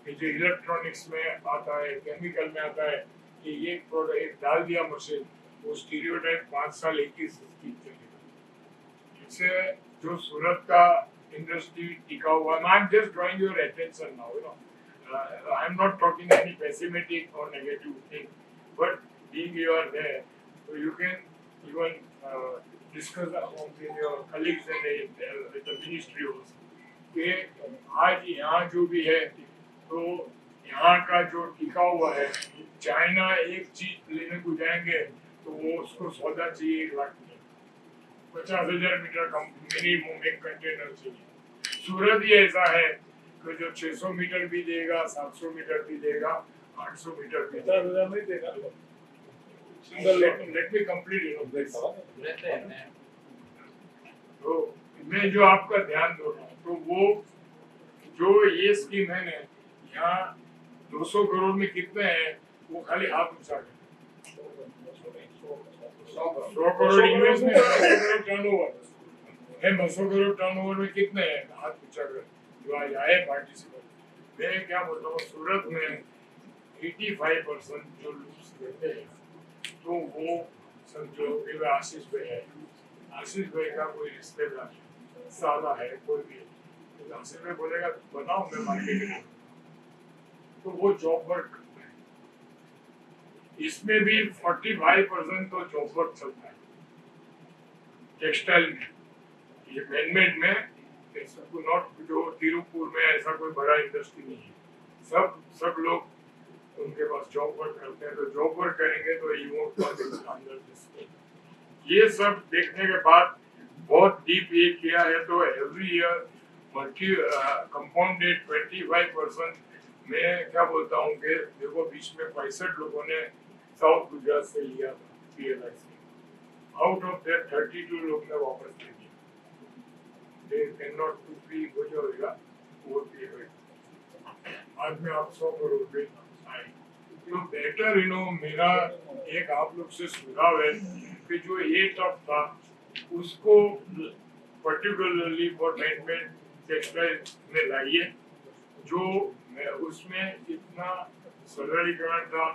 कि जो इलेक्ट्रॉनिक्स में आता है, केमिकल में आता है कि ये प्रोडक्ट डाल दिया मशीन, वो स्टीरियोटाइप 5 साल एक ही चलेगा। इससे जो सूरत का इंडस्ट्री टिका हुआ, I am just drawing your attention now, you know, I am not talking any pessimistic or negative thing, but being you are there so you can even discuss among your colleagues and with the ministry also कि आज यहाँ जो भी है तो यहाँ का जो टिका हुआ है, चाइना एक चीज लेने को जाएंगे तो वो उसको सौदा चाहिए 1 लाख में, 50,000 मीटर का मिनिमम एक कंटेनर चाहिए। सूरत ही ऐसा है कि जो 600 मीटर भी देगा, 700 मीटर भी देगा, 800 मीटर भी देगा। 50,000 नहीं देगा। Let me complete you know this. तो मैं जो आपका ध्यान दो रहा हूँ, तो वो जो ये स्कीम है ना, यहाँ 200 करोड़ में कितने हैं वो खाली हाथ ऊंचा कर 100 करोड़ इन्वेस्टमेंट, 200 करोड़ टर्नओवर है, 200 करोड़ टर्नओवर में कितने हैं हाथ ऊंचा कर जो आज आए पार्टिसिपेंट। मैं क्या बोलता हूँ, सूरत में 85% जो लूप्स देते हैं तो वो समझो कि वह आशीष भाई है, आशीष भाई का कोई रिश्तेदार सादा है कोई भी, तो आशीष भाई बोलेगा बनाओ मैं मार्केटिंग, तो वो जॉब वर्क करता है। इसमें भी 45% तो जॉब वर्क चलता है टेक्सटाइल में। ये मैनमेड में ऐसा कोई नॉट जो तिरुपुर में ऐसा कोई बड़ा इंडस्ट्री नहीं है, सब लोग उनके पास जॉब वर्क करते हैं, तो जॉब वर्क करेंगे तो ये सब देखने के बाद बहुत डीप ये किया है, तो एवरी ईयर कंपाउंडेड 25%। मैं क्या बोलता हूँ कि देखो बीच में 65 लोगों ने साउथ गुजरात से लिया था PLI से, आउट ऑफ दैट 32 लोग ने वापस ले लिया। दे कैन नॉट बी हो जाएगा वो भी है। आज में आप 100 करोड़ रुपए आए तो बेटर यू नो। मेरा एक आप लोग से सुझाव है कि जो ये टफ था उसको पर्टिकुलरली फॉर मैनमेड टेक्सटाइल में लाइए, जो उसमें इतना सरलीकरण था।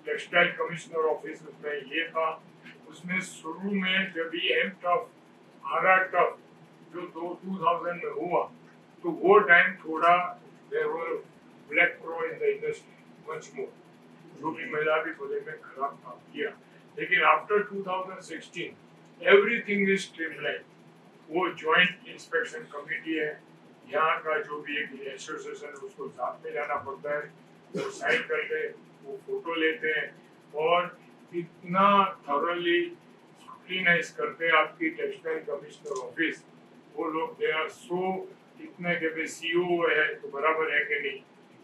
टेक्सटाइल कमिश्नर ऑफिस में ये था, उसमें शुरू में जब ये एम टफ आरा टफ जो 2000 में हुआ तो वो टाइम थोड़ा black pro in the industry much more, जो भी महिला भी बोले में खराब काम किया, लेकिन आफ्टर 2016 एवरीथिंग इज स्ट्रीमलाइन। वो जॉइंट इंस्पेक्शन कमेटी है, यहाँ का जो भी एक एसोसिएशन है उसको साथ में जाना पड़ता है, वो साइन करते हैं, वो फोटो लेते हैं और इतना थॉरली स्क्रूटिनाइज करते हैं आपकी टेक्सटाइल कमिश्नर ऑफिस। वो लोग दे आर सो इतने के भाई सीओ है तो बराबर है कि नहीं,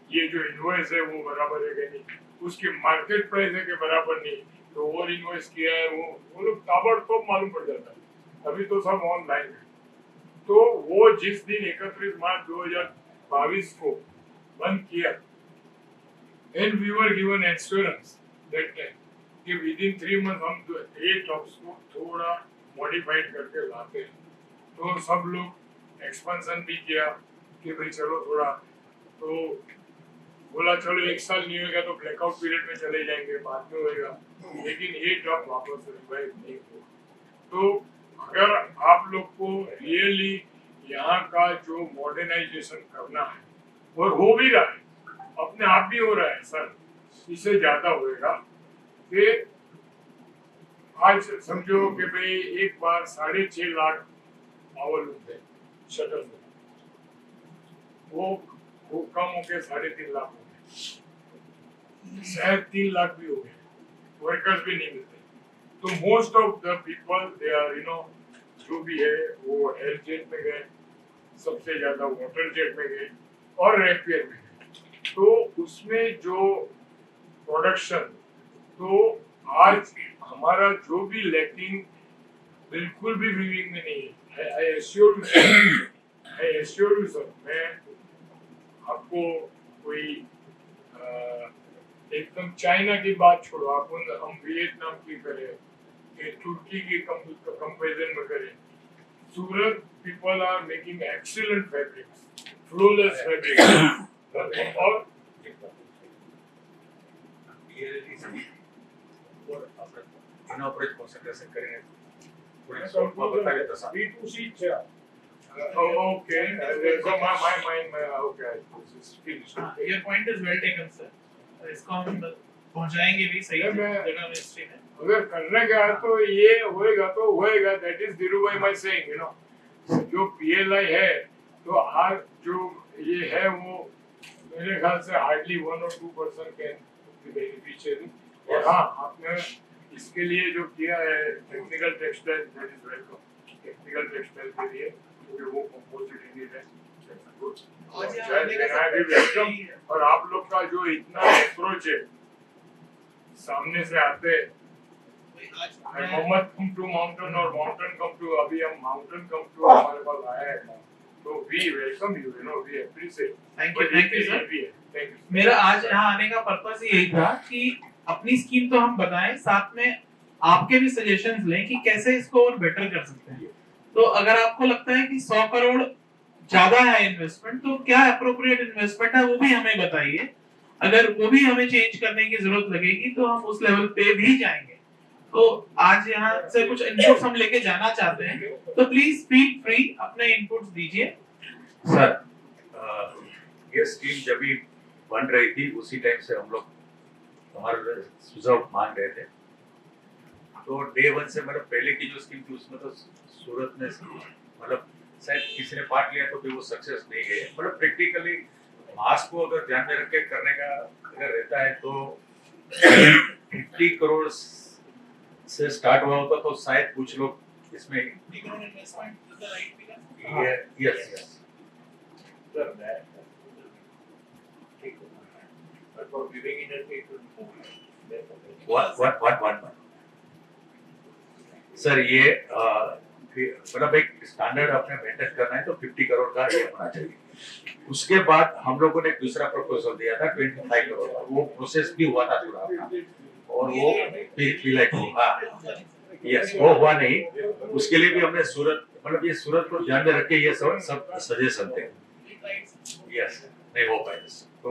ये जो इनवॉइस है वो बराबर है कि नहीं, उसकी मार्केट प्राइस है कि बराबर नहीं, तो और इनवॉइस किया है वो लोग ताबड़तोड़ मालूम पड़ जाता है। अभी तो सब ऑनलाइन है। तो वो जिस दिन 31 मार्च 2022 को बंद किया, and we were given assurance that time कि within 3 months हम ये टॉप्स को थोड़ा मॉडिफाइड करके लाते हैं, तो सब लोग एक्सपेंशन भी किया कि भाई चलो थोड़ा, तो बोला चलो 1 साल नहीं होगा तो ब्लैकआउट पीरियड में चले जाएंगे, बाद में होएगा, लेकिन ये टॉप वापस रिवाइव नहीं हुआ। तो अगर आप लोग को रियली यहाँ का जो मॉडर्नाइजेशन करना है और हो भी रहा है, अपने आप भी हो रहा है सर, इससे ज्यादा होएगा कि आज समझो कि भाई एक बार 6.5 लाख पावर लूप है शटर में, वो कम हो गए 3.5 लाख हो गए, शायद 3 लाख भी हो गए, वर्कर्स भी नहीं मिलते। तो most of the people they are you know जो भी है वो एयर जेट में गए, सबसे ज्यादा वाटर जेट में गए और रेपियर में गए। तो उसमें जो प्रोडक्शन, तो आज हमारा जो भी लैकिंग बिल्कुल भी वीविंग में नहीं है। आई एश्योर यू सर, मैं आपको कोई एकदम चाइना की बात छोड़ो, आप हम वियतनाम की करें, तुर्की की कंपैरिजन में करें, Surat people are making excellent fabrics, flawless fabrics और कॉन्सेंट्रेशन करेंगे B2C છે. Okay, so my mind, okay, this is finished. Your point is well taken, sir. इसको हम पहुंचाएंगे भी सही मैं- जगह मिनिस्ट्री में। अगर करने का है तो ये होएगा तो होएगा, that is Dhirubhai my saying, you know. जो PLI है तो आज जो ये है वो मेरे ख्याल से hardly 1 or 2% can be beneficiary. और हाँ, आपने इसके लिए जो किया है technical textile, that is welcome. Technical textile के लिए क्योंकि वो कंपोजिट यूनिट है। आज यहाँ जय आने का विनायक सब वेलकम। यही है। और आप लोग का जो इतना अप्रोच है, सामने से आते हैं, आज मोहम्मद कम टू माउंटेन और माउंटेन कम टू, अभी हम माउंटेन कम टू हमारे पास आया है, तो we welcome you, you know, we appreciate. Thank you sir. Thank you. मेरा आज यहाँ आने का पर्पस यही था कि अपनी स्कीम तो हम बताएं, साथ में आपके भी सजेशंस लें कि कैसे इसको और बेटर कर सकते हैं। तो अगर आपको लगता है कि 100 करोड़ ज्यादा है इन्वेस्टमेंट, तो क्या अप्रोप्रिएट इन्वेस्टमेंट है वो भी हमें बताइए। अगर वो भी हमें चेंज करने की जरूरत लगेगी तो हम उस लेवल पे भी जाएंगे। तो आज यहाँ से कुछ इनपुट्स हम लेके जाना चाहते हैं, तो प्लीज फील फ्री अपने इनपुट्स दीजिए। सर, ये स्कीम जब भी बन रही थी उसी टाइम से हम लोग हमारे सुझाव मांग रहे थे। तो डे वन से मतलब पहले की जो स्कीम थी उसमें तो सूरत में मतलब शायद किसी ने पार्ट लिया तो भी वो सक्सेस नहीं गए। मतलब प्रैक्टिकली मास को अगर ध्यान में रख के करने का अगर रहता है तो 50 करोड़ से स्टार्ट हुआ होता तो शायद कुछ लोग इसमें यस यस what सर, ये मतलब एक स्टैंडर्ड अपने मेंटेन करना है तो 50 करोड़ का ये होना चाहिए। उसके बाद हम लोगों ने एक दूसरा प्रपोजल दिया था 25 करोड़ का, वो प्रोसेस भी हुआ था पूरा और वो यस वो हुआ नहीं। उसके लिए भी हमने सूरत मतलब ये सूरत को ध्यान में रख के ये सब सजेशन थे। यस नहीं हो पाए तो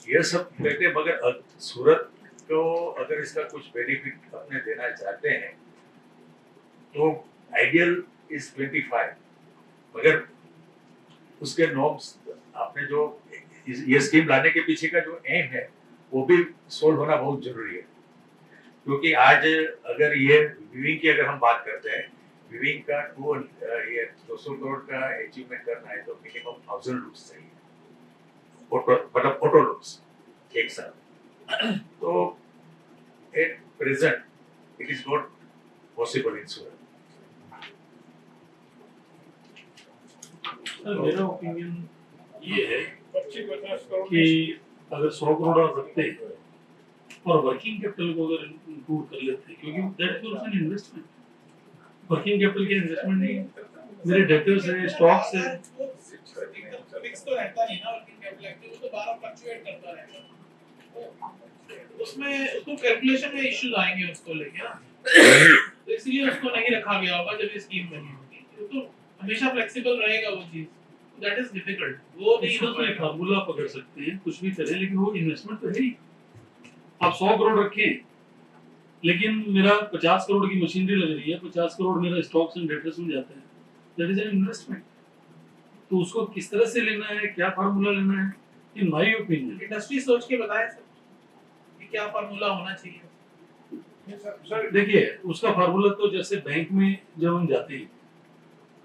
ये सब कहते, मगर सूरत को अगर इसका कुछ बेनिफिट अपने देना चाहते हैं तो आइडियल इज 25, मगर उसके नॉर्म्स आपने जो ये स्कीम लाने के पीछे का जो एम है वो भी सोल्व होना बहुत जरूरी है। क्योंकि आज अगर ये विविंग की अगर हम बात करते हैं, विविंग का 200 करोड़ का अचीवमेंट करना है तो मिनिमम 1000 लूप्स चाहिए, मतलब ऑटो लूप्स एक साथ। तो at present it is not possible in Surat. Sir, मेरा ओपिनियन ये है 25-50 करोड़ कि अगर 100 करोड़ आप रखते हैं और वर्किंग कैपिटल को अगर इंक्लूड कर लेते हैं, क्योंकि that is also an investment. Working capital के इन्वेस्टमेंट नहीं, मेरे डेटर्स है, स्टॉक्स है। फिक्स तो रहता नहीं ना वर्किंग कैपिटल, वो तो 12 फ्लक्चुएट करता रहेगा। उसमें उसको कैलकुलेशन में इश्यूज आएंगे उसको लेके ना, तो इसलिए उसको नहीं रखा गया होगा जब ये स्कीम बनी होगी। तो हमेशा फ्लेक्सिबल रहेगा वो चीज, दैट इज डिफिकल्ट। वो नहीं इसका तो एक फार्मूला पकड़ सकते हैं, कुछ भी करें, लेकिन वो इन्वेस्टमेंट तो है ही। आप 100 करोड़ रखें लेकिन मेरा 50 करोड़ की मशीनरी लग रही है, 50 करोड़ मेरा स्टॉक्स एंड डेटर्स में जाता है, दैट इज एन इन्वेस्टमेंट। तो उसको किस तरह से लेना है, क्या फार्मूला लेना है, इन माय ओपिनियन इंडस्ट्री सोच के बताए सर कि क्या फार्मूला होना चाहिए। देखिए, उसका फार्मूला तो जैसे बैंक में जब हम जाते हैं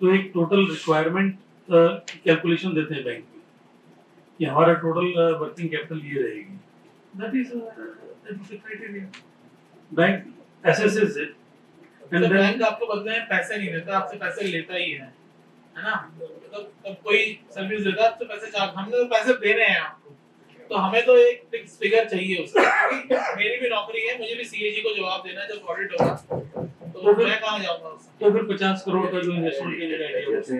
तो एक टोटल रिक्वायरमेंट कैलकुलेशन देते हैं बैंक में कि हमारा टोटल वर्किंग कैपिटल ये रहेगी, that is the criteria. Bank assesses it and bank आपको बदले में पैसे नहीं देता, आपसे पैसे लेता ही है ना। मतलब जब कोई सर्विस देता है आपसे पैसे चार्ज, हमने तो पैसे दे रहे हैं आपको, तो हमें तो एक फिक्स फिगर चाहिए उसका। मेरी भी नौकरी है, मुझे भी सीएजी को जवाब देना है जब ऑडिट होगा, तो मैं कहां जाऊंगा उससे। तो फिर 50 करोड़ का जो इन्वेस्टमेंट के लिए जैसे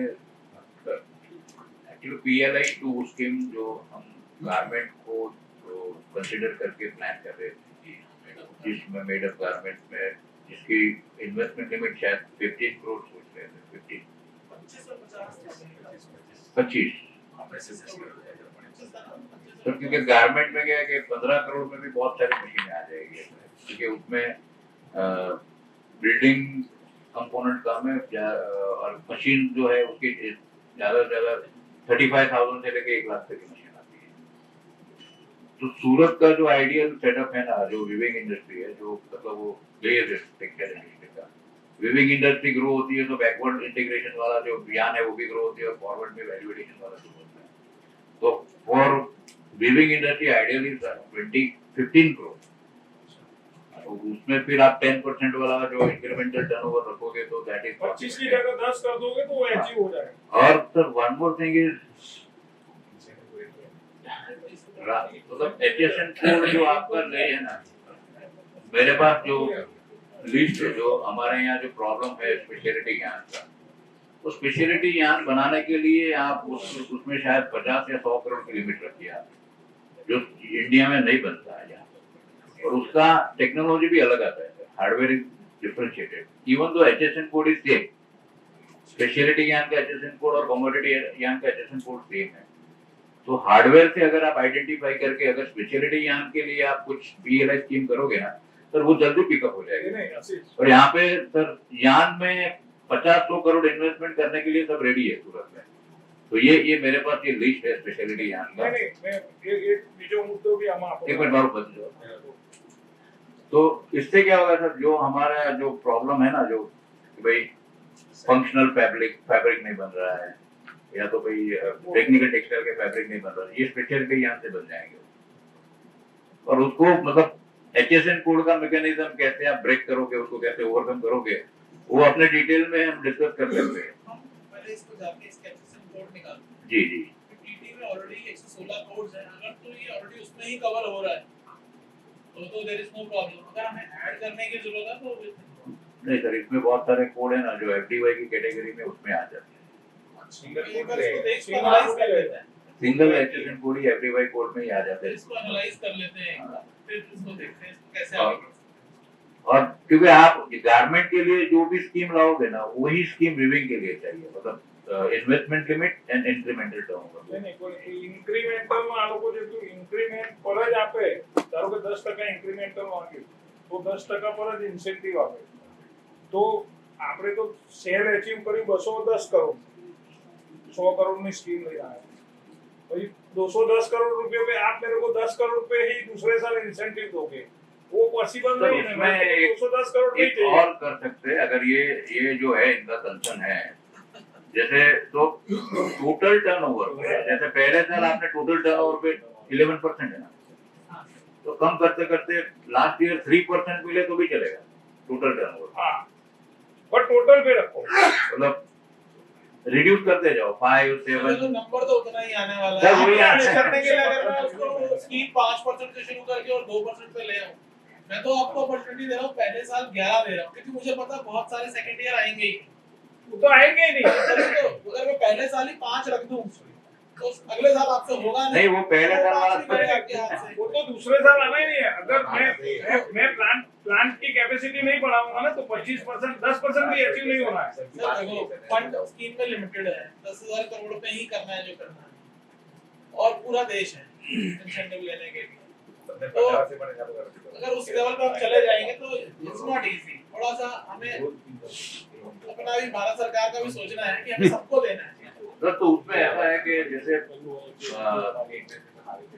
एक्चुअली पीएलआई 2 स्कीम जो हम गारमेंट को जो कंसीडर करके प्लान कर रहे थे, जिसमें मेड अप गारमेंट में जिसकी इन्वेस्टमेंट लिमिट शायद 15 करोड़ सोच रहे थे, 25 तो क्योंकि गारमेंट में क्या है कि 15 करोड़ में भी बहुत सारी मशीनें आ जाएगी, क्योंकि उसमें बिल्डिंग कंपोनेंट काम है और मशीन जो है उसकी ज्यादा से ज्यादा 35,000 से लेके 1 लाख तक की मशीन आती है। तो सूरत का जो आइडियल सेटअप है ना, जो विविंग इंडस्ट्री है, जो मतलब वो ग्लेज टेक्सटाइल इंडस्ट्री का, विविंग इंडस्ट्री ग्रो होती है तो बैकवर्ड इंटीग्रेशन वाला जो बयान है वो भी ग्रो होती है और फॉरवर्ड में वैल्यू एडिशन वाला जो होता है। तो for viewing industry ideal is 15 crore उसमें फिर आप 10% वाला जो इंक्रीमेंटल टर्नओवर रखोगे तो दैट इज 25 की जगह 10 कर दोगे तो वो अचीव हो जाएगा। और sir one more thing is मतलब एजुकेशन कोड जो आपका ले है ना, मेरे पास जो लिस्ट है जो हमारे यहाँ जो प्रॉब्लम है स्पेशलिटी ज्ञान का, तो स्पेशलिटी ज्ञान बनाने के लिए आप उसमें शायद 50 या 100 करोड़ की लिमिट रखिए आप, जो इंडिया में नहीं बनता है यहाँ, और उसका टेक्नोलॉजी भी अलग आता है, hardware is differentiated, even though HSN code is same, speciality ज्ञान का एचएसएन कोड और कमोडिटी ज्ञान का एचएसएन कोड सेम है। तो हार्डवेयर से अगर आप आइडेंटिफाई करके अगर स्पेशलिटी ज्ञान के लिए आप कुछ पीएलआई स्कीम करोगे ना, सर वो जल्दी पिकअप हो जाएगी। और यहाँ पे सर ज्ञान में 50-100 करोड़ इन्वेस्टमेंट करने के लिए सब रेडी है सूरत में। तो ये मेरे पास ये लिस्ट है स्पेशलिटी ज्ञान का। नहीं मैं ये बीजो मुद्दों भी हम आपको एक मिनट बार बच जाओ। तो इससे क्या होगा सर, जो हमारा जो प्रॉब्लम है ना, जो भाई फंक्शनल फैब्रिक नहीं बन रहा है, या तो भाई टेक्निकल टेक्सटाइल के फैब्रिक नहीं बन रहा है, ये स्पेशलिटी ज्ञान से बन जाएंगे। और उसको मतलब एचएसएन कोड का मैकेनिज्म कैसे आप ब्रेक करोगे, उसको कैसे ओवरकम करोगे, वो अपने डिटेल में हम डिस्कस कर सकते हैं। हम पहले इसको जाके इसका एचएसएन कोड निकाल जी जी, टीटी में ऑलरेडी 116 कोड्स हैं, अगर तो ये ऑलरेडी उसमें ही कवर हो रहा है तो देयर इज नो प्रॉब्लम। अगर हमें ऐड करने की जरूरत है तो नहीं सर, इसमें बहुत सारे कोड है ना जो एफडीवाई की कैटेगरी में उसमें आ जाते हैं। सिंगल एचएसएन कोड ही एफडीवाई कोड में ही आ जाते हैं। इसको एनालाइज कर लेते हैं, फिर इसको देखते हैं इसको कैसे आगे बढ़ सकते और क्योंकि आप गारमेंट के लिए जो भी स्कीम लाओगे ना, वही स्कीम रिविंग के लिए चाहिए, मतलब investment limit and incremental term. नहीं कोई इंक्रीमेंटल में આ લોકો જેટલું ઇન્ક્રીમેન્ટ પર જ આપે, ધારો કે 10% ઇન્ક્રીમેન્ટલ માંગ્યું તો 10% પર જ ઇન્સેન્ટિવ આપે, તો આપણે તો શેર અચીવ કરી 210 કરોડ 100 કરોડની સ્કીમ લઈ આવ્યા, भाई 210 करोड़ रुपए पे आप मेरे को 10 करोड़ रुपए ही दूसरे साल इंसेंटिव दोगे, वो पॉसिबल नहीं है। मैं 210 करोड़ नहीं चाहिए। और कर सकते हैं अगर ये जो है इनका कंसर्न है, जैसे तो टोटल टर्नओवर पे, जैसे पहले साल आपने टोटल टर्नओवर पे 11% है ना, तो कम करते करते लास्ट ईयर 3% मिले तो भी चलेगा टोटल टर्नओवर। हाँ, पर टोटल पे रखो, मतलब रिड्यूस करते जाओ 5 7, तो नंबर तो उतना ही आने वाला है। वही करने के लिए अगर मैं उसको स्कीम 5% से शुरू करके और 2% पे ले आऊं, मैं तो आपको अपॉर्चुनिटी दे रहा हूं, पहले साल 11 दे रहा हूं, क्योंकि मुझे पता बहुत सारे सेकंड ईयर आएंगे ही, वो तो आएंगे ही नहीं। तो अगर मैं पहले साल ही 5 रख दूं तो अगले साल आपसे होगा नहीं, वो पहले साल वो तो दूसरे साल आना ही नहीं है। अगर मैं प्लांट की कैपेसिटी नहीं बढ़ाऊंगा ना तो 25% 10% भी अचीव नहीं होना है। देखो फंड स्कीम में लिमिटेड है, 10,000 करोड़ पे ही करना है जो करना है, और पूरा देश है इंसेंटिव लेने के लिए। तो अगर उस लेवल पे हम चले जाएंगे तो इट्स नॉट इजी। थोड़ा सा हमें अपना भी भारत सरकार का भी सोचना है कि हमें सबको देना है। तो उसमें ऐसा है कि जैसे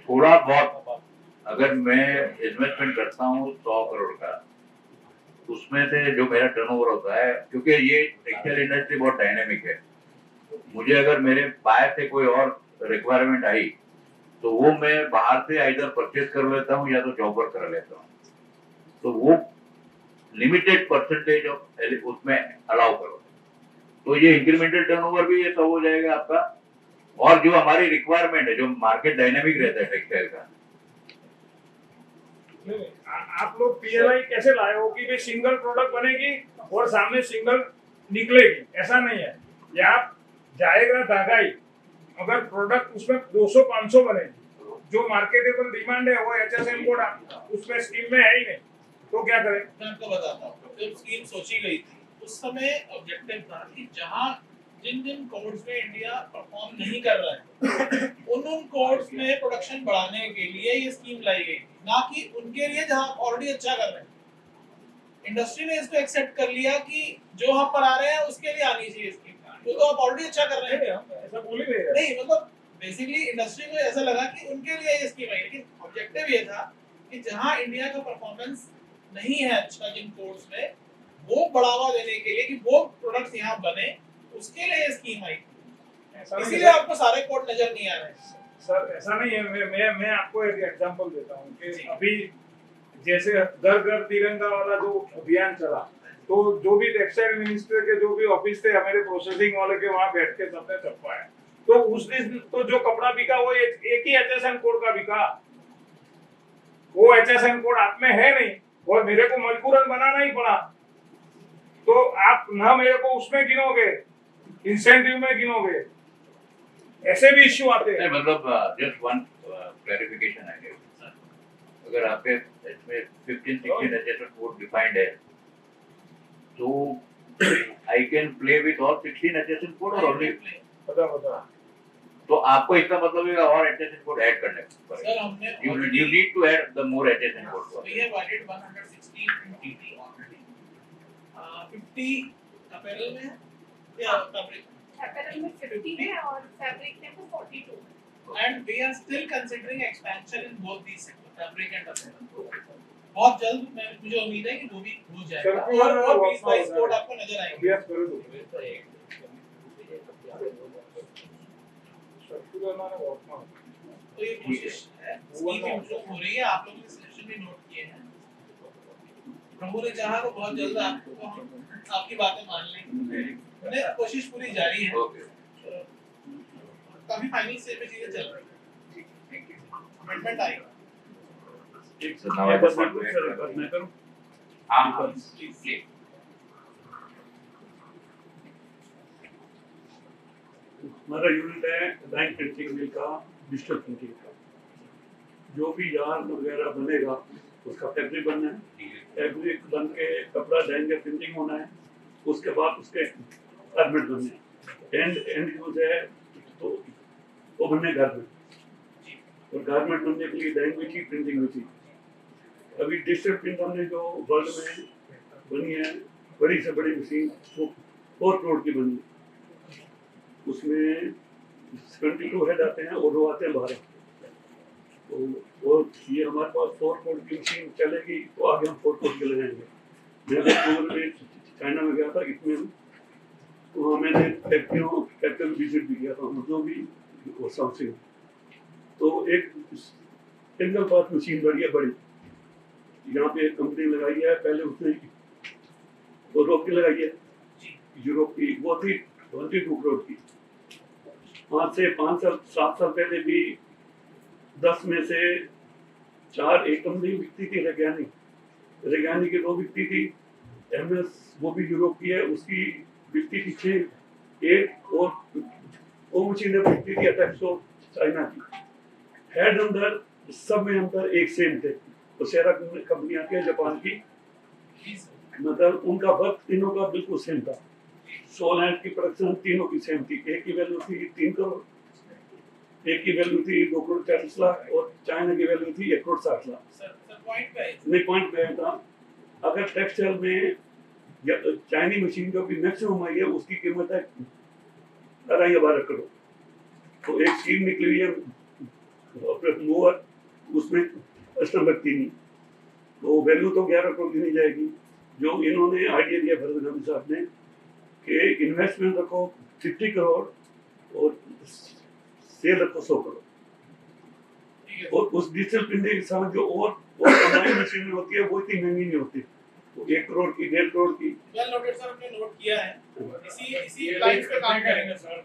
थोड़ा बहुत अगर मैं इन्वेस्टमेंट करता हूँ 100 करोड़ का, उसमें से जो मेरा टर्नओवर होता है, क्योंकि ये टेक्सटाइल इंडस्ट्री बहुत डायनेमिक है, मुझे अगर मेरे बाहर से कोई और रिक्वायरमेंट आई तो वो मैं बाहर से आइदर परचेज कर लेता हूँ या तो जॉब वर्क कर लेता हूँ, तो वो लिमिटेड परसेंटेज ऑफ उसमें अलाउ करो, तो ये इंक्रीमेंटल टर्नओवर भी ये सब हो जाएगा आपका। और जो हमारी रिक्वायरमेंट है, जो मार्केट डायनेमिक रहता है टेक्सटाइल का, आप लोग पीएलआई कैसे लाए हो कि भाई सिंगल प्रोडक्ट बनेगी और सामने सिंगल निकलेगी, ऐसा नहीं है। यहाँ जाएगा धागा ही, अगर प्रोडक्ट उसमें 200-500 बनेगी, जो मार्केटेबल डिमांड है वो एचएसएन कोड उसमें स्कीम में है ही नहीं, तो क्या करें? मैं आपको बताता हूँ, जब स्कीम सोची गई थी उस समय ऑब्जेक्टिव था कि जहां जिन कोड्स में इंडिया परफॉर्म नहीं कर रहा है उन कोड्स में प्रोडक्शन बढ़ाने के लिए ये स्कीम लाई गई थी, ना कि उनके लिए जहां ऑलरेडी अच्छा कर रहे हैं। इंडस्ट्री ने इसको एक्सेप्ट कर लिया कि जो हम बना रहे हैं उसके लिए आनी चाहिए स्कीम, वो तो आप ऑलरेडी अच्छा कर रहे हैं, ऐसा बोल ही नहीं मतलब बेसिकली इंडस्ट्री को ऐसा लगा कि उनके लिए ये स्कीम आई, लेकिन ऑब्जेक्टिव ये था कि जहां इंडिया का परफॉर्मेंस नहीं है अच्छा जिन कोड्स में, वो बढ़ावा देने के लिए कि वो प्रोडक्ट्स यहाँ बने, उसके लिए ये स्कीम आई। इसीलिए आपको सारे कोड नजर नहीं आ रहे हैं। सर ऐसा नहीं है, मैं आपको एक एग्जांपल देता हूँ कि अभी जैसे घर घर तिरंगा वाला जो अभियान चला, तो जो भी टेक्सटाइल मिनिस्टर के जो भी ऑफिस थे हमारे प्रोसेसिंग वाले के वहां बैठ के सबने छपवाया। तो उस दिन तो जो कपड़ा बिका वो एक ही HSN कोड का बिका। वो HSN कोड आप में है नहीं और मेरे को मजबूरन बनाना ही पड़ा। तो आप ना मेरे को उसमें गिनोगे, इंसेंटिव में गिनोगे, ऐसे भी इश्यू आते हैं। मतलब जस्ट वन क्लैरिफिकेशन है, अगर आपके इसमें 15-16 HSN कोड डिफाइंड है, तो I can play with all 16 HSN code और ओनली बता तो आपको इसका मतलब है और HSN कोड ऐड करने सर हमने you need to add the more HSN codes. we have added 116 in TT already. 50 apparel में या fabric apparel में 50 है और fabric में तो 42 है। and we are still considering expansion in both these sectors, fabric and apparel. बहुत जल्द मुझे उम्मीद है कि वो भी हो जाएगा और 20-22 कोड आपको नजर आएंगे। अभ्यास करो तो ये कोशिश है, स्कीम इम्प्रूव हो रही है, आप लोगों ने सजेशन भी नोट किए हैं। प्रभु ने चाहा तो बहुत जल्द आपको आपकी बातें मान लेंगे। मैंने कोशिश पूरी जारी है। काफी फाइनल स्टेज पे चीजें चल रही हैं। कमिटमेंट आएगा। एक So now I just want to sir मैं करूं हाँ Please. हमारा यूनिट है बैंक प्रिंटिंग मिल का, डिजिटल प्रिंटिंग का। जो भी यार्न वगैरह बनेगा उसका फैब्रिक बनना है, फैब्रिक बन के कपड़ा जाएंगे, प्रिंटिंग होना है, उसके बाद उसके गारमेंट बनने हैं। एंड यूज है तो वो बनने गारमेंट, और गारमेंट बनने के लिए डाइंग भी चाहिए, प्रिंटिंग भी चाहिए। अभी डिजिटल प्रिंट हमने जो वर्ल्ड में बनी है बड़ी से बड़ी मशीन, वो 4 करोड़ की बनी है। उसमें 72 हेड आते हैं और वो आते हैं 12। तो और ये हमारे पास 4 करोड़ की मशीन चलेगी तो आगे हम 4 करोड़ के ले जाएंगे। मैं अक्टूबर में चाइना में गया था इसमें, तो वहाँ मैंने फैक्ट्री विजिट भी किया था, जो भी और समथिंग। तो एक सिंगल पार्ट मशीन बड़ी है, बड़ी यहाँ पे एक कंपनी लगाई है, पहले उसने यूरोप की लगाई है, यूरोप की, वो थी 22 करोड़ की। आज से 5-7 साल पहले भी 10 में से 4 एक कंपनी बिकती थी, रेगानी की 2 बिकती थी, MS वो भी यूरोप की है, उसकी बिकती थी 6-8, और वो मशीनें बिकती थी अटैक्सो चाइना की। हेड अंदर सब में अंदर एक सेम थे। तो सेरा कंपनी आती है जापान की, मतलब उनका वक्त तीनों का बिल्कुल सेम था। 16 हैंड की प्रोडक्शन तीनों की सेम थी। एक की वैल्यू थी 3 करोड़, एक की वैल्यू थी 2 करोड़ 40 लाख, और चाइना की वैल्यू थी 1 करोड़ 60 लाख। नहीं, पॉइंट पे था, अगर टेक्सटाइल में चाइनी मशीन जो भी मैक्सिमम आई है उसकी कीमत है 12 करोड़। तो एक स्कीम निकली हुई है मूवर, उसमें कस्टम रखती नहीं, तो वैल्यू तो 11 करोड़ दी नहीं जाएगी। जो इन्होंने आइडिया दिया भरत गांधी साहब ने कि इन्वेस्टमेंट रखो 50 करोड़ और सेल रखो 100 करोड़, और उस डिजिटल प्रिंटिंग के साथ जो और कमाई मशीन होती है वो इतनी महंगी नहीं होती, वो 1 करोड़ की 1.5 करोड़ की। वेल नोटेड सर, हमने नोट किया है। इसी लाइन पे काम करेंगे सर।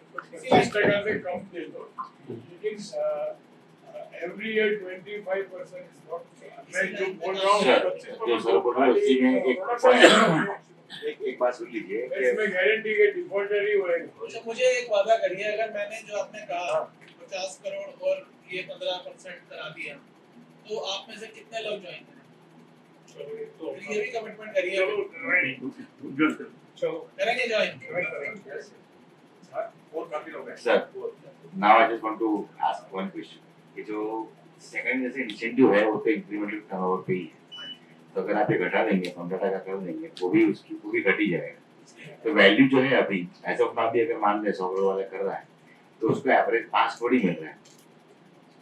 इस तरह से कम दे दो, लेकिन every year 25% is not, मैं जो बोल रहा हूँ जो सर बोल रहे हैं उसी में एक पॉइंट, एक बात सुन लीजिए कि इसमें गारंटी के डिफॉल्टर ही होएगा। अच्छा, मुझे एक वादा करिए, अगर मैंने जो आपने कहा 50 करोड़ और ये 15% करा दिया, तो आप में से कितने लोग ज्वाइन करेंगे? तो ये भी कमिटमेंट करिए। चलो करेंगे ज्वाइन? और काफी लोग हैं sir. Now I just want to ask one question कि जो सेकंड जैसे इंसेंटिव है वो तो इंक्रीमेंटल टर्नओवर पे ही है, तो अगर आप ये घटा देंगे 15 का कर देंगे वो भी घट ही जाएगा। तो वैल्यू जो है अभी एज ऑफ नाउ भी अगर मान लें 100 करोड़ वाला कर रहा है तो उसको एवरेज 5 करोड़ ही मिल रहा है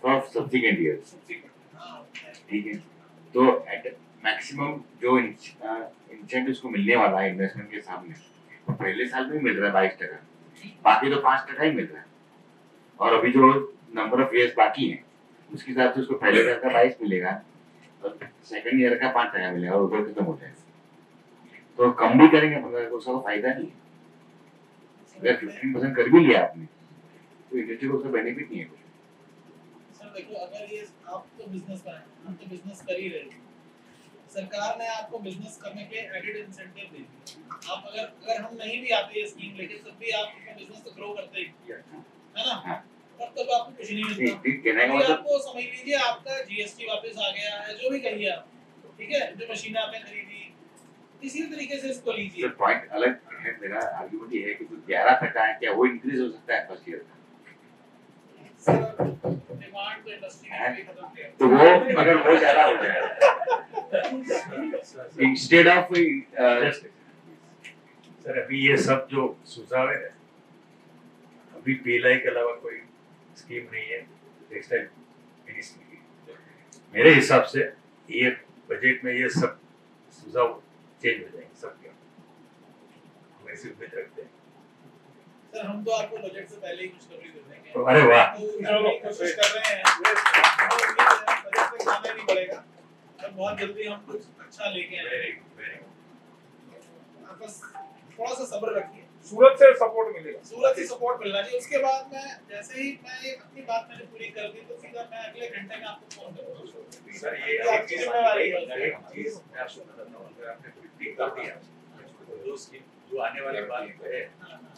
फॉर सब्सिक्वेंट ईयर्स, ठीक है। तो एट मैक्सिमम जो इंसेंटिव उसको मिलने वाला है इन्वेस्टमेंट के सामने, तो पहले साल में मिल रहा है 22%, बाकी तो 5% ही मिल रहा है। और अभी जो नंबर ऑफ ईयर्स बाकी हैं उसके हिसाब से उसको पहले साल का 22 मिलेगा, सेकंड ईयर का 5% मिलेगा और उधर खत्म हो जाएगा। तो कम भी करेंगे 15 को, उसका फायदा नहीं है। अगर 15% कर भी लिया आपने तो इंडस्ट्री को उसका बेनिफिट नहीं है कुछ। सर देखो, अगर ये आप तो बिजनेसमैन हैं, हम तो बिजनेस कर ही रहे हैं, सरकार ने आपको बिजनेस करने के एडेड इंसेंटिव दे दिए। आप अगर हम नहीं भी आते ये स्कीम लेके, तब भी आप अपना बिजनेस तो ग्रो करते ही, है ना? हाँ। तब तक आपको कुछ नहीं मिलता। कहने का अभी मतलब आपको समझ लीजिए आपका जीएसटी वापस आ गया है, जो भी कहिए आप, ठीक है, जो मशीनें आपने खरीदी, इसी तरीके से इसको लीजिए। सर पॉइंट अलग है। मेरा आर्गुमेंट ये है कि जो 11 तक है क्या वो इंक्रीज हो सकता है फर्स्ट ईयर का? सर डिमांड तो इंडस्ट्री में भी खत्म है, तो वो अगर वो ज्यादा हो जाए इंस्टेड ऑफ सर अभी ये सब जो सुझाव है ना, अभी पीएलआई के अलावा कोई स्कीम नहीं है टेक्सटाइल मिनिस्ट्री की। मेरे हिसाब से ये बजट में ये सब सुझाव चेंज हो जाएंगे सबके, हम ऐसी उम्मीद रखते हैं। सर हम तो आपको बजट से पहले ही खुशखबरी दे देंगे। अरे वाह, तो चलो कोशिश कर रहे हैं, हमें उम्मीद है बजट से खाना नहीं पड़ेगा और बहुत जल्दी हम कुछ अच्छा लेके आएंगे। Very good. आप बस थोड़ा सा सब्र रखिए, सूरत से सपोर्ट मिलेगा। सूरत से सपोर्ट मिलना चाहिए। उसके बाद मैं जैसे ही मैं ये अपनी बात मैंने पूरी कर दी तो सीधा मैं अगले घंटे में आपको फोन करूंगा। सर ये आपकी जिम्मेवारी है। एक चीज मैं आपको बताता हूँ, अगर आपने कोई ठीक कर दिया तो जो स्कीम जो आने वाली बात है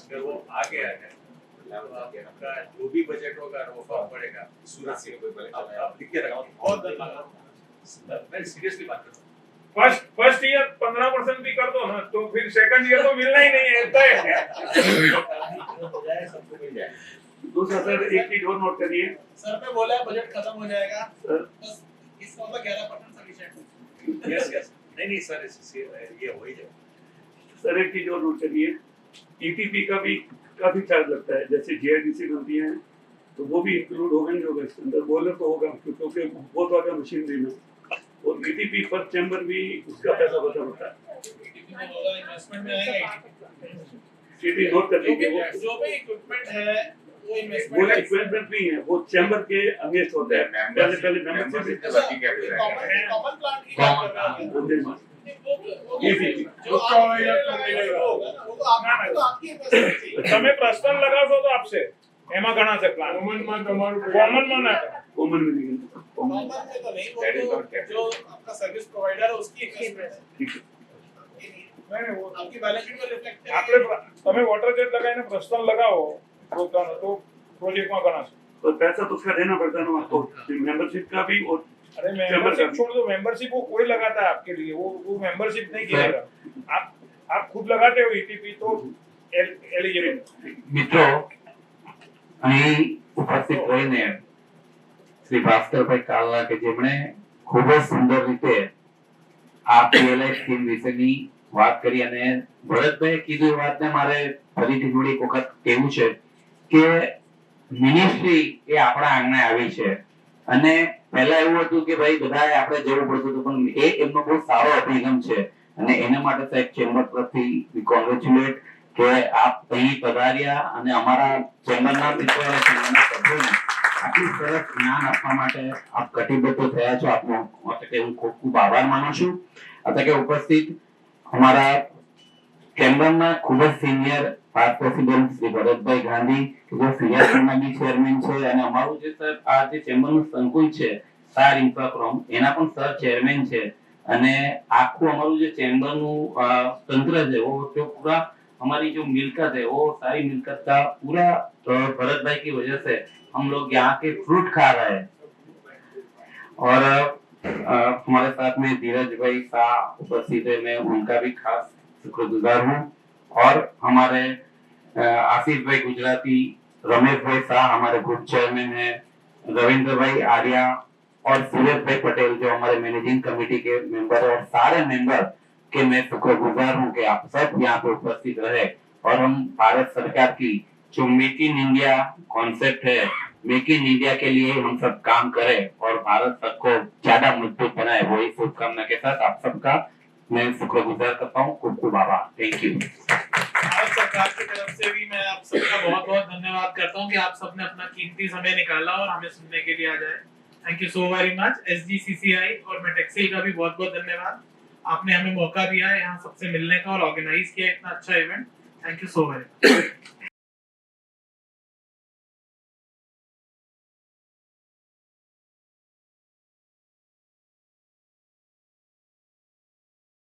अगर वो आ गया है तो आपका जो भी बजट होगा वो फॉर्म पड़ेगा सूरत से आप लिख के रखो। बहुत धन्यवाद। मैं सीरियसली बात कर रहा हूँ। फर्स्ट ईयर 15% भी कर दो ना तो फिर सेकंड ईयर तो मिलना ही नहीं है, तय है। हो जाए सबको मिल जाए। दूसरा सर एक चीज और नोट करिए सर ने बोला बजट खत्म हो जाएगा, सर। बस इसका मतलब 11% सफिशिएंट है। यस यस, नहीं सर ये हो ही जाएगा। सर एक चीज और नोट करिए, ईटीपी का भी काफी चार्ज लगता है। जैसे जीआईडीसी बनती है तो वो भी इंक्लूड होगा नहीं होगा इसके अंदर? बॉयलर तो होगा क्योंकि वो तो आगे मशीनरी में, और ईटीपी पर चैम्बर भी उसका पैसा बचा होता है। ईटीपी में होगा, इन्वेस्टमेंट में आएगा। सीटी नोट कर लीजिए, वो जो भी इक्विपमेंट है वो वो इन्वेस्टमेंट इक्विपमेंट नहीं है, वो चैम्बर के अगेंस्ट होता है। पहले मेंबरशिप कॉमन प्लांट की बात कर रहे हैं। जो आपकी इन्वेस्टमेंट थी। તમે પ્રશ્ન લગાવશો તો આપશે એમાં ઘણા છે પ્લાન કોમનમાં તમારું કોમનમાં ના કરે कॉमन में नहीं है। कॉमन में तो नहीं, वो तो जो आपका सर्विस प्रोवाइडर है उसकी इन्वेस्टमेंट है। ठीक है। નહીં, નહીં, वो आपकी बैलेंस शीट में रिफ्लेक्ट આપણે તમે વોટર જેટ લગાવીને પ્રશ્ન લગાવો તો પ્રોજેક્ટમાં ઘણા છે। और पैसा तो उसका देना पड़ता है ना आपको, मेंबरशिप का भी। और अरे मेंबरशिप छोड़ दो, मेंबरशिप वो कोई लगाता है आपके लिए, वो मेंबरशिप नहीं गिरेगा। आप खुद लगाते हो ईटीपी तो एलिजिबल। મિત્રો અહીં ઉપસ્થિત રહીને શ્રી ભાસ્કરભાઈ કાલા કે જેમણે ખૂબ જ સુંદર રીતે આ પીએલઆઈ સ્કીમ વિશેની વાત કરી, અને ભરતભાઈએ કીધું એ વાતને મારે ફરીથી થોડી એક વખત કહેવું છે કે મિનિસ્ટ્રી એ આપણા આંગણે આવી છે, અને પહેલા એવું હતું કે ભાઈ બધાએ આપણે જવું પડતું હતું, પણ એ એમનો બહુ સારો અભિગમ છે, અને એના માટે સાહેબ ચેમ્બર તરફથી કોંગ્રેચ્યુલેટ કે આપ અહીં પધાર્યા અને અમારા ચેમ્બરના મિત્રો અને ચેમ્બરના સભ્યોને આટલું સરસ જ્ઞાન આપવા માટે આપ કટિબદ્ધ થયા છો, આપનો માટે હું ખૂબ ખૂબ આભાર માનું છું। અત્યારે ઉપસ્થિત અમારા ચેમ્બરના ખૂબ જ senior past president Shri Bharatbhai Gandhi કે જે સિયાસના બી ચેરમેન છે, અને અમારું જે સર આ જે ચેમ્બરનું સંકુલ છે સાર ઇન્ફ્રાપ્રોમ એના પણ સર ચેરમેન છે, અને આખું અમારું જે ચેમ્બરનું તંત્ર છે वो जो पूरा हमारी जो मिलकत है वो सारी मिलकत का पूरा भरत भाई की वजह से हम लोग यहाँ के फ्रूट खा रहे हैं। और हमारे साथ में धीरज भाई शाह उपस्थित है, मैं उनका भी खास शुक्रगुजार हूँ। और हमारे आसिफ भाई गुजराती, रमेश भाई शाह हमारे ग्रुप चेयरमैन है, रविंद्र भाई आर्या और सूरज भाई पटेल जो हमारे मैनेजिंग कमेटी के मेंबर है, और सारे मेंबर के मैं शुक्रगुजार हूँ कि आप सब यहाँ पे उपस्थित रहे और हम भारत सरकार की जो मेक इन इंडिया कॉन्सेप्ट है, मेक इन इंडिया के लिए हम सब काम करें और भारत तक को ज्यादा मजबूत बनाए, वही शुभकामना के साथ आप सबका मैं शुक्रगुजार करता हूँ। खूब खूब आभार, थैंक यू। भारत सरकार की तरफ से भी मैं आप सबका बहुत बहुत धन्यवाद करता हूँ कि आप सबने अपना कीमती समय निकाला और हमें सुनने के लिए आ जाए। Thank you so very much SGCCI और मेटेक्सिल का भी बहुत बहुत धन्यवाद। आपने हमें मौका दिया है यहाँ सबसे मिलने का और ऑर्गेनाइज किया इतना अच्छा event. Thank you so very much.